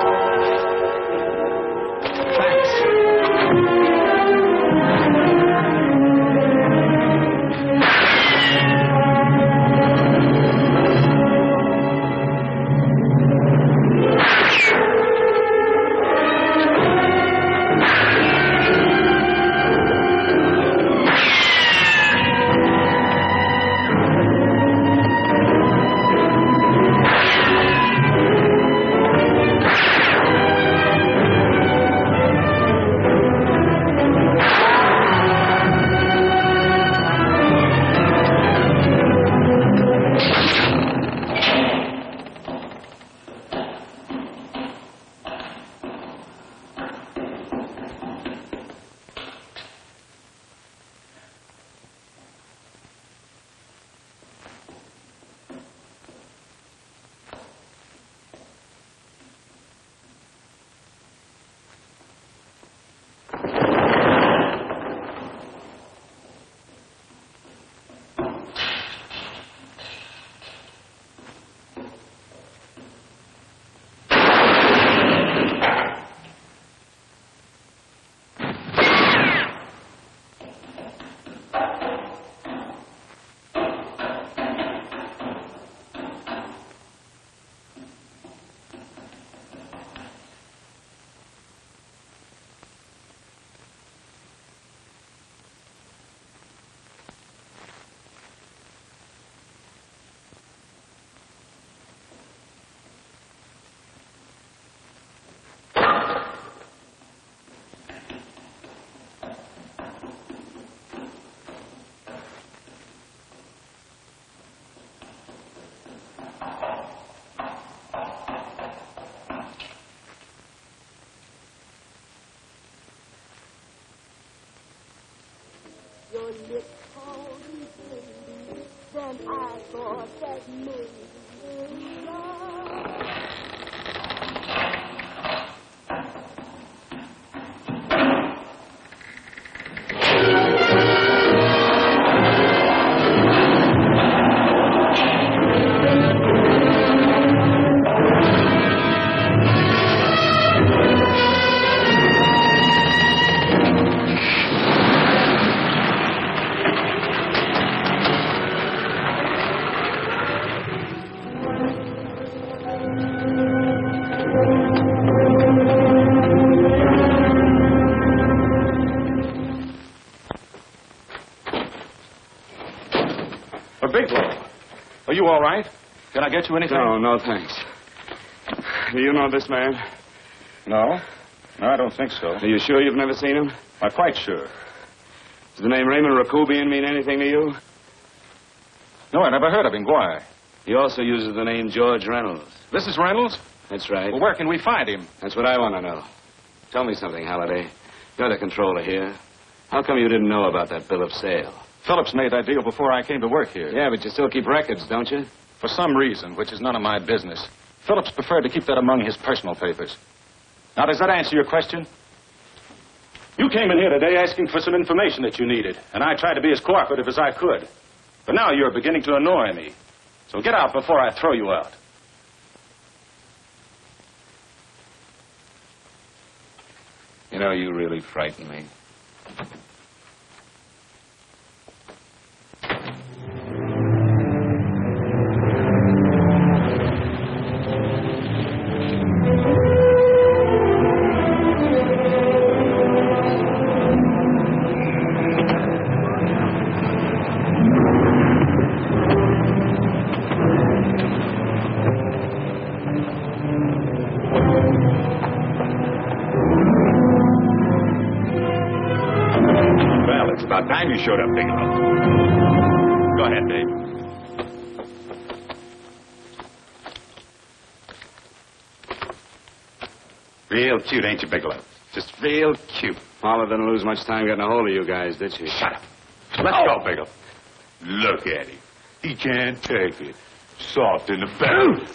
Your lips called me baby, then I thought that maybe love. Are you all right? Can I get you anything? No, thanks. Do you know this man? No. No, I don't think so. Are you sure you've never seen him? I'm quite sure. Does the name Raymond Rakubian mean anything to you? No, I never heard of him. Why? He also uses the name George Reynolds. This is Reynolds? That's right. Well, where can we find him? That's what I want to know. Tell me something, Halliday. You're the controller here. How come you didn't know about that bill of sale? Phillips made that deal before I came to work here. Yeah, but you still keep records, don't you? For some reason, which is none of my business. Phillips preferred to keep that among his personal papers. Now, does that answer your question? You came in here today asking for some information that you needed, and I tried to be as cooperative as I could. But now you're beginning to annoy me. So get out before I throw you out. You know, you really frighten me. you showed up, Bigelow. Go ahead, babe. Real cute, ain't you, Bigelow? Just real cute. Paula didn't lose much time getting a hold of you guys, did she? Shut up. Let's go, Bigelow. Look at him. He can't take it. Soft in the belly.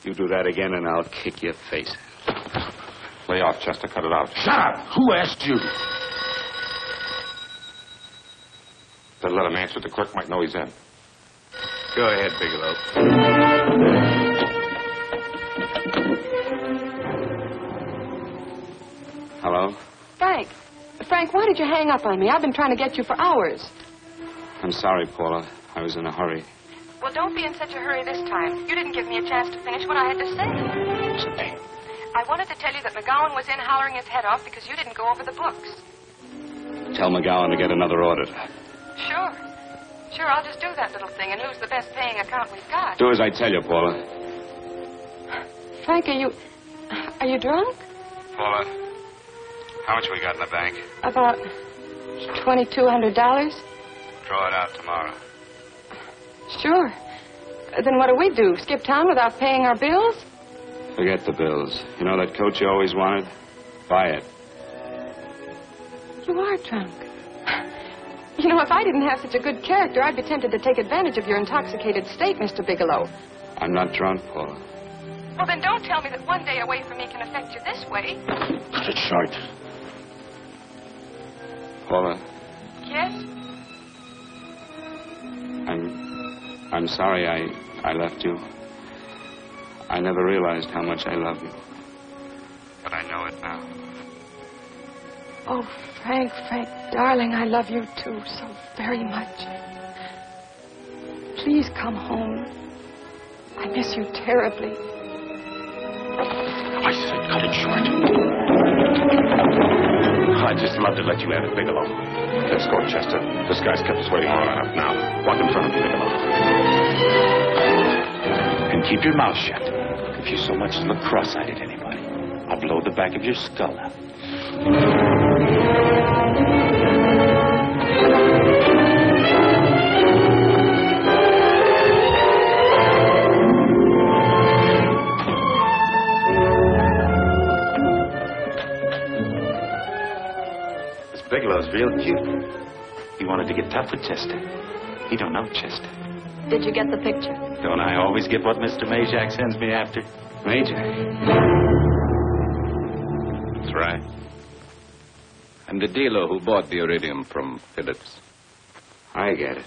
You do that again and I'll kick your face. Lay off, Chester. Cut it out. Shut up! Who asked you? Better let him answer. The clerk might know he's in. Go ahead, Bigelow. Hello? Frank. Frank, why did you hang up on me? I've been trying to get you for hours. I'm sorry, Paula. I was in a hurry. Well, don't be in such a hurry this time. You didn't give me a chance to finish what I had to say. I wanted to tell you that McGowan was in hollering his head off because you didn't go over the books. Tell McGowan to get another auditor. Sure. Sure, I'll just do that little thing and lose the best paying account we've got. Do as I tell you, Paula. Frank, are you drunk? Paula, how much we got in the bank? About $2,200. Draw it out tomorrow. Sure. Then what do? Skip town without paying our bills? Forget the bills. You know that coat you always wanted? Buy it. You are drunk. You know, if I didn't have such a good character, I'd be tempted to take advantage of your intoxicated state, Mr. Bigelow. I'm not drunk, Paula. Well, then don't tell me that one day away from me can affect you this way. Cut it short. Paula, Yes? I'm sorry I left you. I never realized how much I love you. But I know it now. Oh, Frank, darling, I love you too so very much. Please come home. I miss you terribly. I said cut it short. I'd just love to let you have it, Bigelow. Let's go, Chester. This guy's kept us waiting long enough now. Walk in front of me, Bigelow. And keep your mouth shut. If you so much as look cross-eyed at anybody, I'll blow the back of your skull out. Bigelow's real cute. He wanted to get tough with Chester. He don't know Chester. Did you get the picture? Don't I always get what Mr. Majak sends me after? Majak? That's right. I'm the dealer who bought the iridium from Phillips. I get it.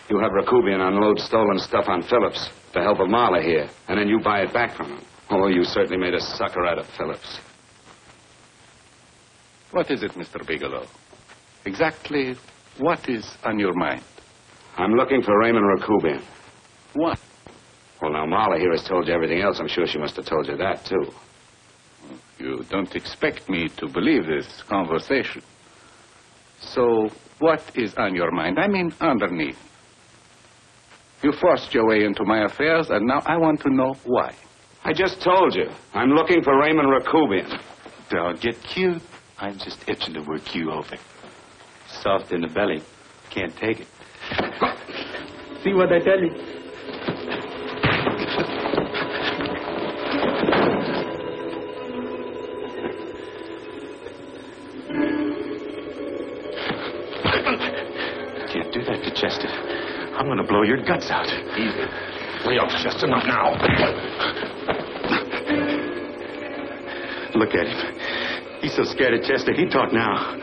You have Rakubian unload stolen stuff on Phillips with the help of Marla here, and then you buy it back from him. Oh, you certainly made a sucker out of Phillips. What is it, Mr. Bigelow? Exactly what is on your mind? I'm looking for Raymond Rakubian. What? Well, now, Marla here has told you everything else. I'm sure she must have told you that, too. You don't expect me to believe this conversation. So, what is on your mind? I mean, underneath. You forced your way into my affairs, and now I want to know why. I just told you. I'm looking for Raymond Rakubian. Don't get cute. I'm just itching to work you over. Soft in the belly. Can't take it. See what I tell you? Can't do that to Chester. I'm going to blow your guts out. Easy. Lay off, Chester. Not now. Look at him. He's so scared of Chester, he'd talk now.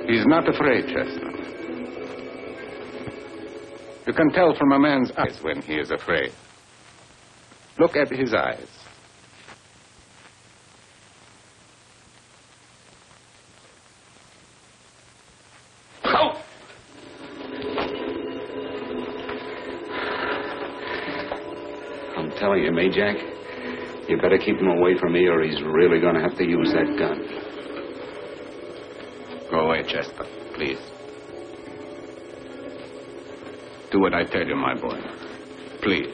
He's not afraid, Chester. You can tell from a man's eyes when he is afraid. Look at his eyes. Oh! I'm telling you, Majak. You better keep him away from me or he's really going to have to use that gun. Go away, Chester, please. Do what I tell you, my boy. Please.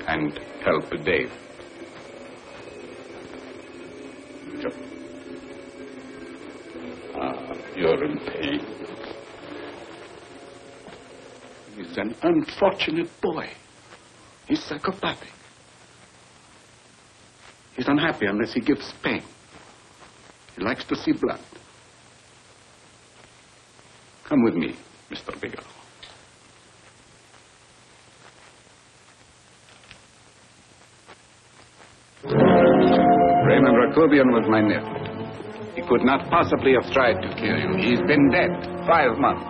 And help Dave. Sure. You're in pain. He's an unfortunate boy. He's psychopathic. He's unhappy unless he gives pain. He likes to see blood. Come with me, Mr. Bigelow. Raymond Rakubian was my nephew. He could not possibly have tried to kill you. He's been dead 5 months.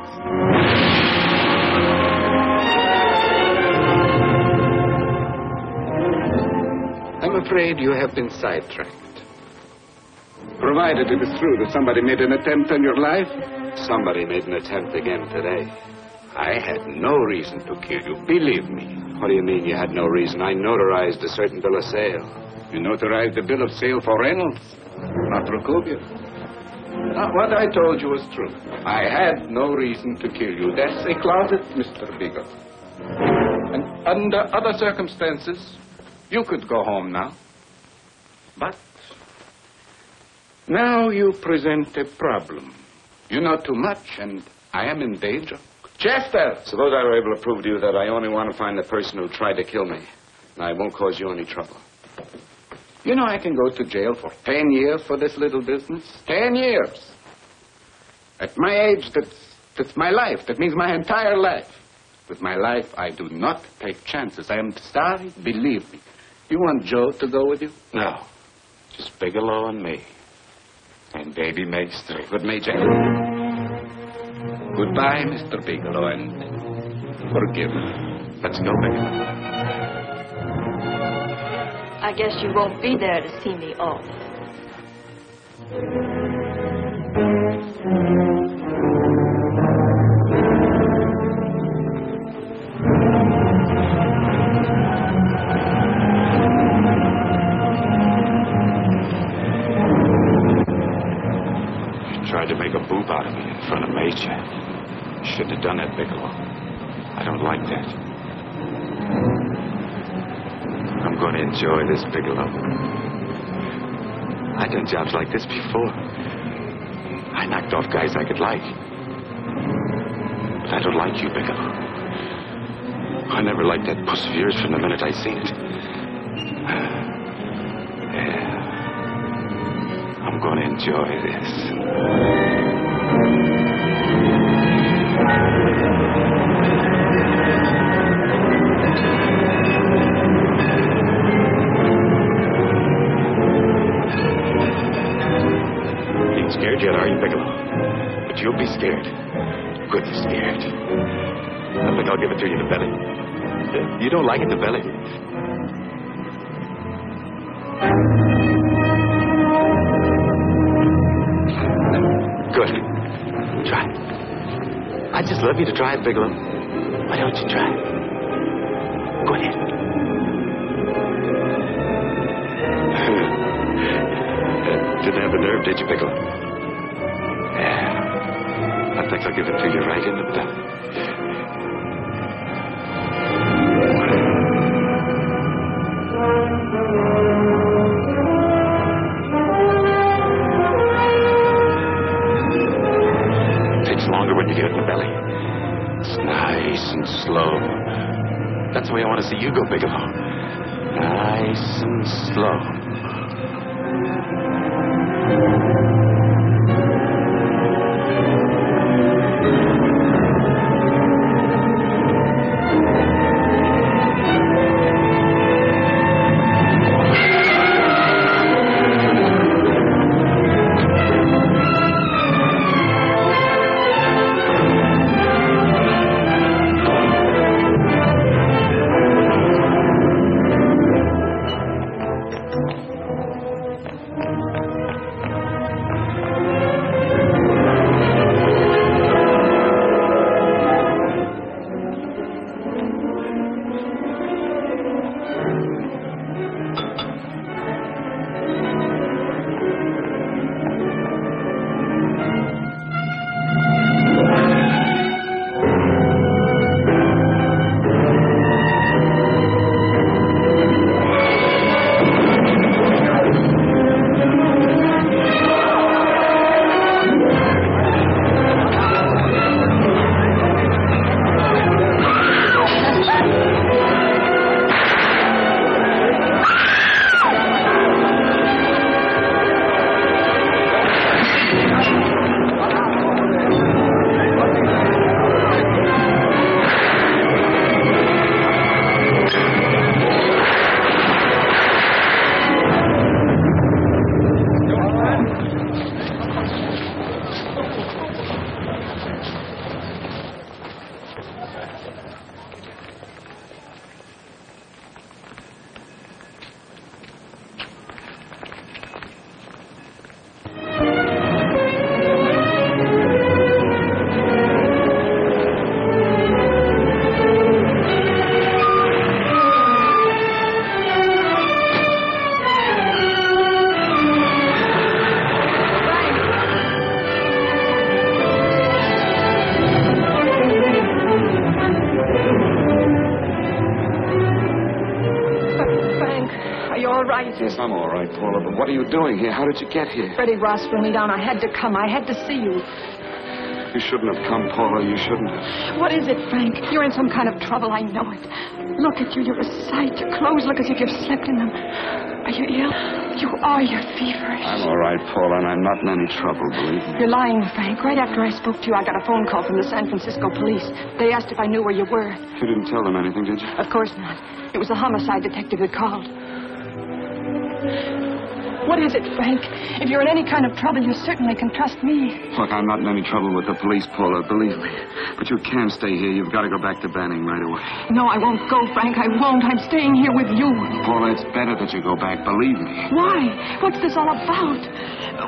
I'm afraid you have been sidetracked. Provided it is true that somebody made an attempt on your life. Somebody made an attempt again today. I had no reason to kill you, believe me. What do you mean you had no reason? I notarized a certain bill of sale. You notarized the bill of sale for Reynolds, not Rakubian. What I told you was true. I had no reason to kill you. That's a closet, Mr. Bigelow. And under other circumstances, you could go home now. But now you present a problem. You know too much, and I am in danger. Chester! Suppose I were able to prove to you that I only want to find the person who tried to kill me, and I won't cause you any trouble. You know I can go to jail for 10 years for this little business. 10 years. At my age, that's my life. That means my entire life. With my life, I do not take chances. I am sorry, believe me. You want Joe to go with you? No. Just Bigelow and me. And baby Meg's three. Good, Major. Goodbye, Mr. Bigelow, and forgive me. Let's go, Bigelow. I guess you won't be there to see me off. You tried to make a boob out of me in front of Major. You shouldn't have done that, Bigelow. I don't like that. I'm going to enjoy this, Bigelow. I've done jobs like this before. I knocked off guys I could like. But I don't like you, Bigelow. I never liked that puss of yours from the minute I seen it. Yeah. I'm going to enjoy this. Scared yet, are you, Bigelow? But you'll be scared. Good scared. I think I'll give it to you in the belly. You don't like it in the belly? Good. Try. I'd just love you to try it, Bigelow. Why don't you try it? Go ahead. Didn't have the nerve, did you, Bigelow? I think I'll give it to you right in the belly. It takes longer when you get it in the belly. It's nice and slow. That's the way I want to see you go, Bigelow. Nice and slow. right. Yes, I'm all right, Paula, but what are you doing here? How did you get here? Freddie Ross threw me down. I had to come. I had to see you. You shouldn't have come, Paula. You shouldn't have. What is it, Frank? You're in some kind of trouble. I know it. Look at you. You're a sight. Your clothes look as if you've slept in them. Are you ill? You are. You're feverish. I'm all right, Paula, and I'm not in any trouble, believe me. You're lying, Frank. Right after I spoke to you, I got a phone call from the San Francisco police. They asked if I knew where you were. You didn't tell them anything, did you? Of course not. It was the homicide detective that called. What is it, Frank? If you're in any kind of trouble, you certainly can trust me. Look, I'm not in any trouble with the police, Paula, believe me. But you can't stay here. You've got to go back to Banning right away. No, I won't go, Frank. I won't. I'm staying here with you. Paula, it's better that you go back, believe me. Why? What's this all about?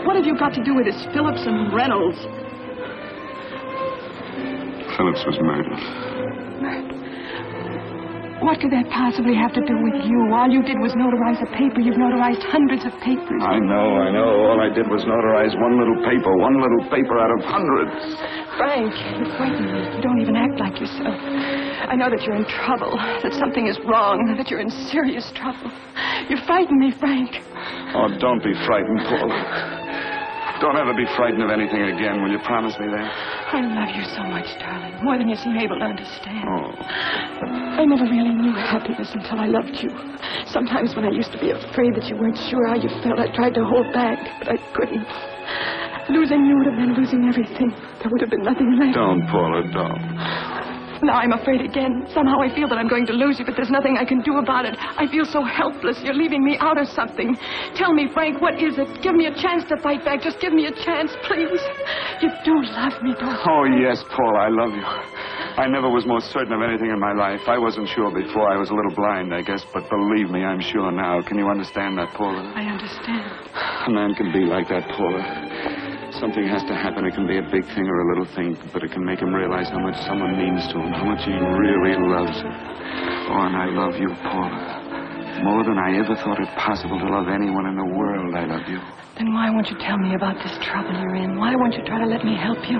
What have you got to do with this Phillips and Reynolds? Phillips was murdered. What could that possibly have to do with you? All you did was notarize a paper. You've notarized hundreds of papers. I know. All I did was notarize one little paper out of hundreds. Frank, you frighten me. You don't even act like yourself. I know that you're in trouble, that something is wrong, that you're in serious trouble. You frighten me, Frank. Oh, don't be frightened, Paula. Don't ever be frightened of anything again. Will you promise me that? I love you so much, darling. More than you seem able to understand. Oh. I never really knew happiness until I loved you. Sometimes when I used to be afraid that you weren't sure how you felt, I tried to hold back, but I couldn't. Losing you would have been losing everything. There would have been nothing left. Don't, Paula, don't. Now I'm afraid again. Somehow I feel that I'm going to lose you, but there's nothing I can do about it. I feel so helpless. You're leaving me out of something. Tell me, Frank, what is it? Give me a chance to fight back. Just give me a chance, please. You do love me, don't you? Oh, yes, Paula, I love you. I never was more certain of anything in my life. I wasn't sure before. I was a little blind, I guess, but believe me, I'm sure now. Can you understand that, Paula? I understand. A man can be like that, Paula. Something has to happen. It can be a big thing or a little thing, but it can make him realize how much someone means to him, how much he really loves him. Oh, and I love you, Paula. More than I ever thought it possible to love anyone in the world, I love you. Then why won't you tell me about this trouble you're in? Why won't you try to let me help you?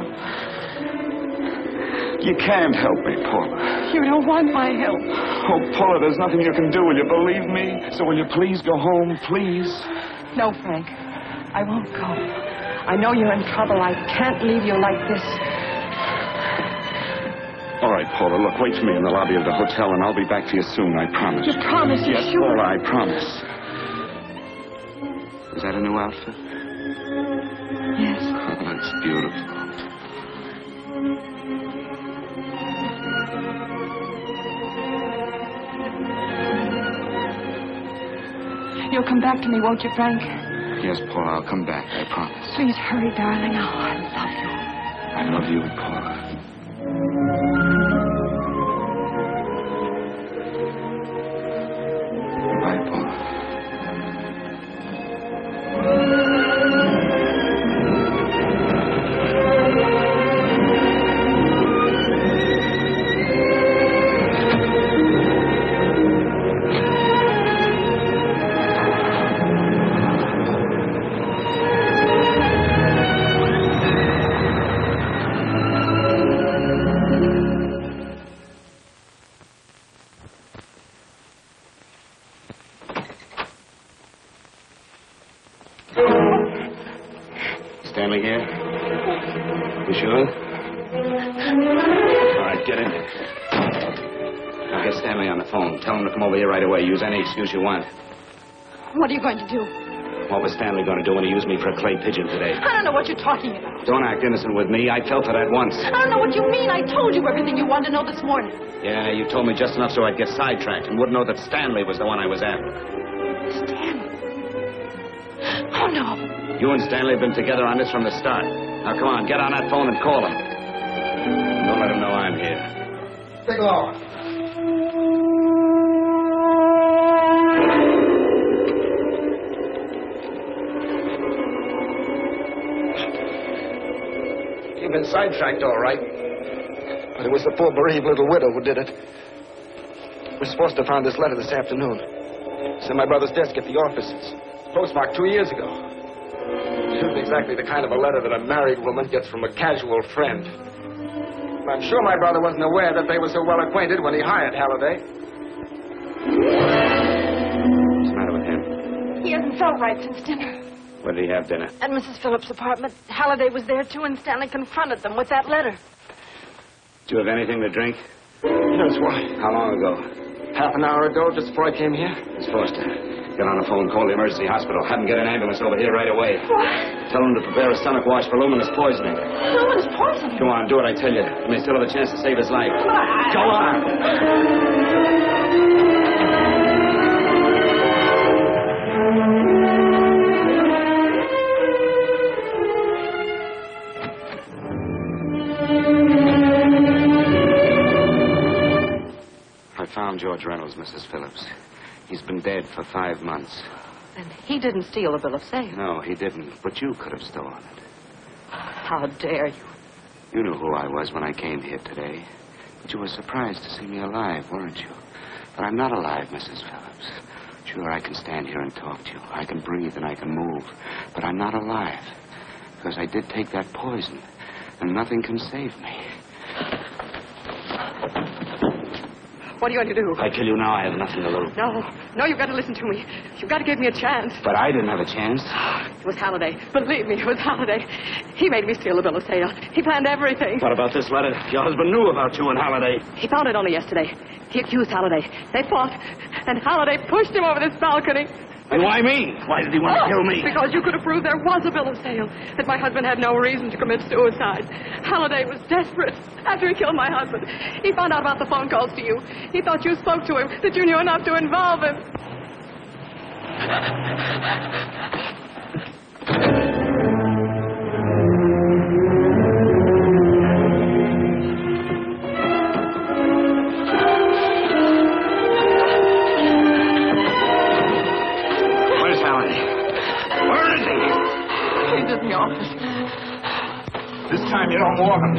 You can't help me, Paula. You don't want my help. Oh, Paula, there's nothing you can do. Will you believe me? So will you please go home, please? No, Frank. I won't go. I know you're in trouble. I can't leave you like this. All right, Paula, look, wait for me in the lobby of the hotel, and I'll be back for you soon, I promise. You promise? You're yes, sure? Paula, I promise. Is that a new outfit? Yes. Oh, that's beautiful. You'll come back to me, won't you, Frank? Yes, Paula, I'll come back, I promise. Please hurry, darling. Oh, I love you. I love you, Paula. Goodbye, Paula. Stanley here? You sure? All right, get in there. Now get Stanley on the phone. Tell him to come over here right away. Use any excuse you want. What are you going to do? What was Stanley going to do when he used me for a clay pigeon today? I don't know what you're talking about. Don't act innocent with me. I felt it at once. I don't know what you mean. I told you everything you wanted to know this morning. Yeah, you told me just enough so I'd get sidetracked and wouldn't know that Stanley was the one I was after. Stanley? Oh, no. You and Stanley have been together on this from the start. Now, come on, get on that phone and call him. Don't let him know I'm here. Bigelow. You've been sidetracked, all right. But it was the poor bereaved little widow who did it. We're supposed to have found this letter this afternoon. It's in my brother's desk at the office. It's postmarked 2 years ago. It isn't exactly the kind of a letter that a married woman gets from a casual friend. I'm sure my brother wasn't aware that they were so well acquainted when he hired Halliday. What's the matter with him? hadn't felt right since dinner. Where did he have dinner? At Mrs. Phillips' apartment. Halliday was there, too, and Stanley confronted them with that letter. Did you have anything to drink? Yes, why? How long ago? Half an hour ago, just before I came here. Miss Foster, get on the phone, call the emergency hospital. Have them get an ambulance over here right away. What? Tell them to prepare a stomach wash for luminous poisoning. Luminous poisoning? Go on, do what I tell you. You may still have a chance to save his life. Go on. I found George Reynolds, Mrs. Phillips. He's been dead for 5 months. And he didn't steal the bill of sale. No, he didn't. But you could have stolen it. How dare you? You knew who I was when I came here today. But you were surprised to see me alive, weren't you? But I'm not alive, Mrs. Phillips. Sure, I can stand here and talk to you. I can breathe and I can move. But I'm not alive. Because I did take that poison. And nothing can save me. What are you going to do? I kill you now, I have nothing to lose. No, you've got to listen to me. You've got to give me a chance. But I didn't have a chance. It was Halliday. Believe me, it was Halliday. He made me steal the bill of sale. He planned everything. What about this letter? Your husband knew about you and Halliday. He found it only yesterday. He accused Halliday. They fought, and Halliday pushed him over this balcony. And why me? Why did he want to kill me? Because you could have proved there was a bill of sale, that my husband had no reason to commit suicide. Halliday was desperate. After he killed my husband, he found out about the phone calls to you. He thought you spoke to him, that you knew enough to involve him. He's in the office. This time you don't walk him.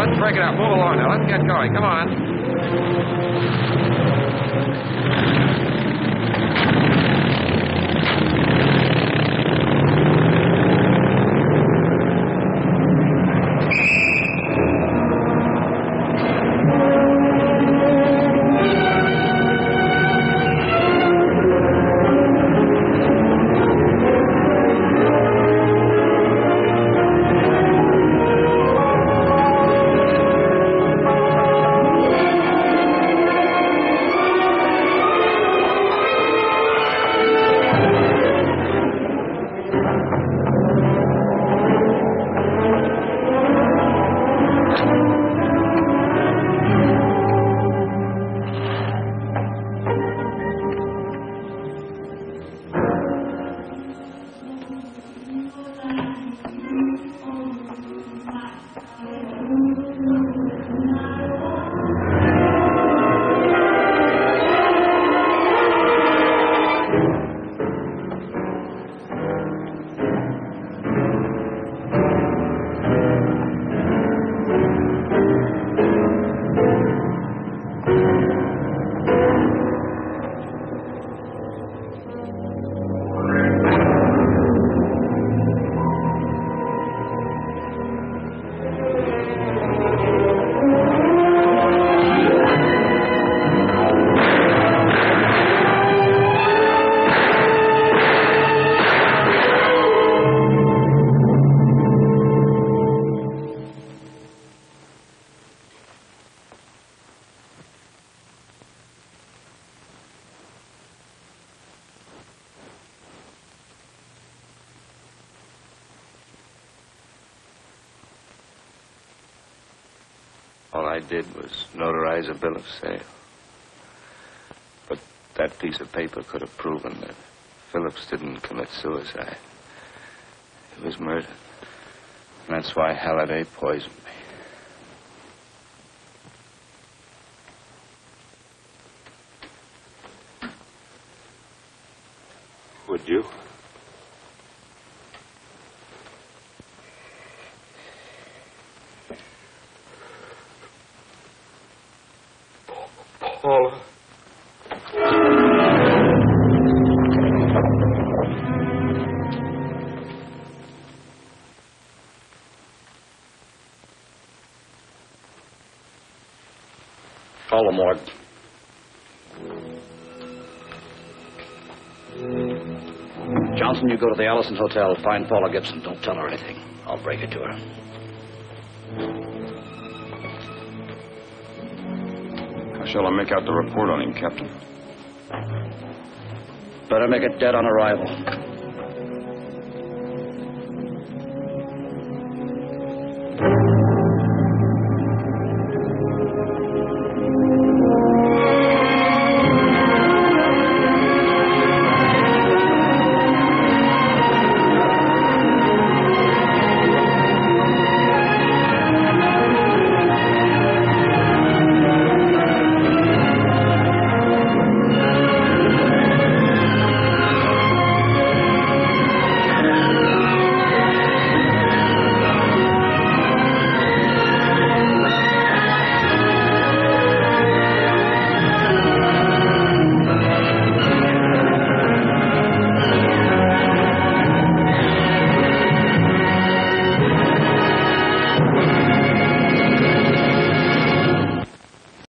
Let's break it up. Move along now. Let's get going. Come on. All I did was notarize a bill of sale. But that piece of paper could have proven that Phillips didn't commit suicide. He was murdered. And that's why Halliday poisoned me. Would you? Paula. Call the morgue. Johnson, you go to the Allison Hotel, find Paula Gibson. Don't tell her anything. I'll break it to her. How shall I make out the report on him, Captain? Better make it dead on arrival.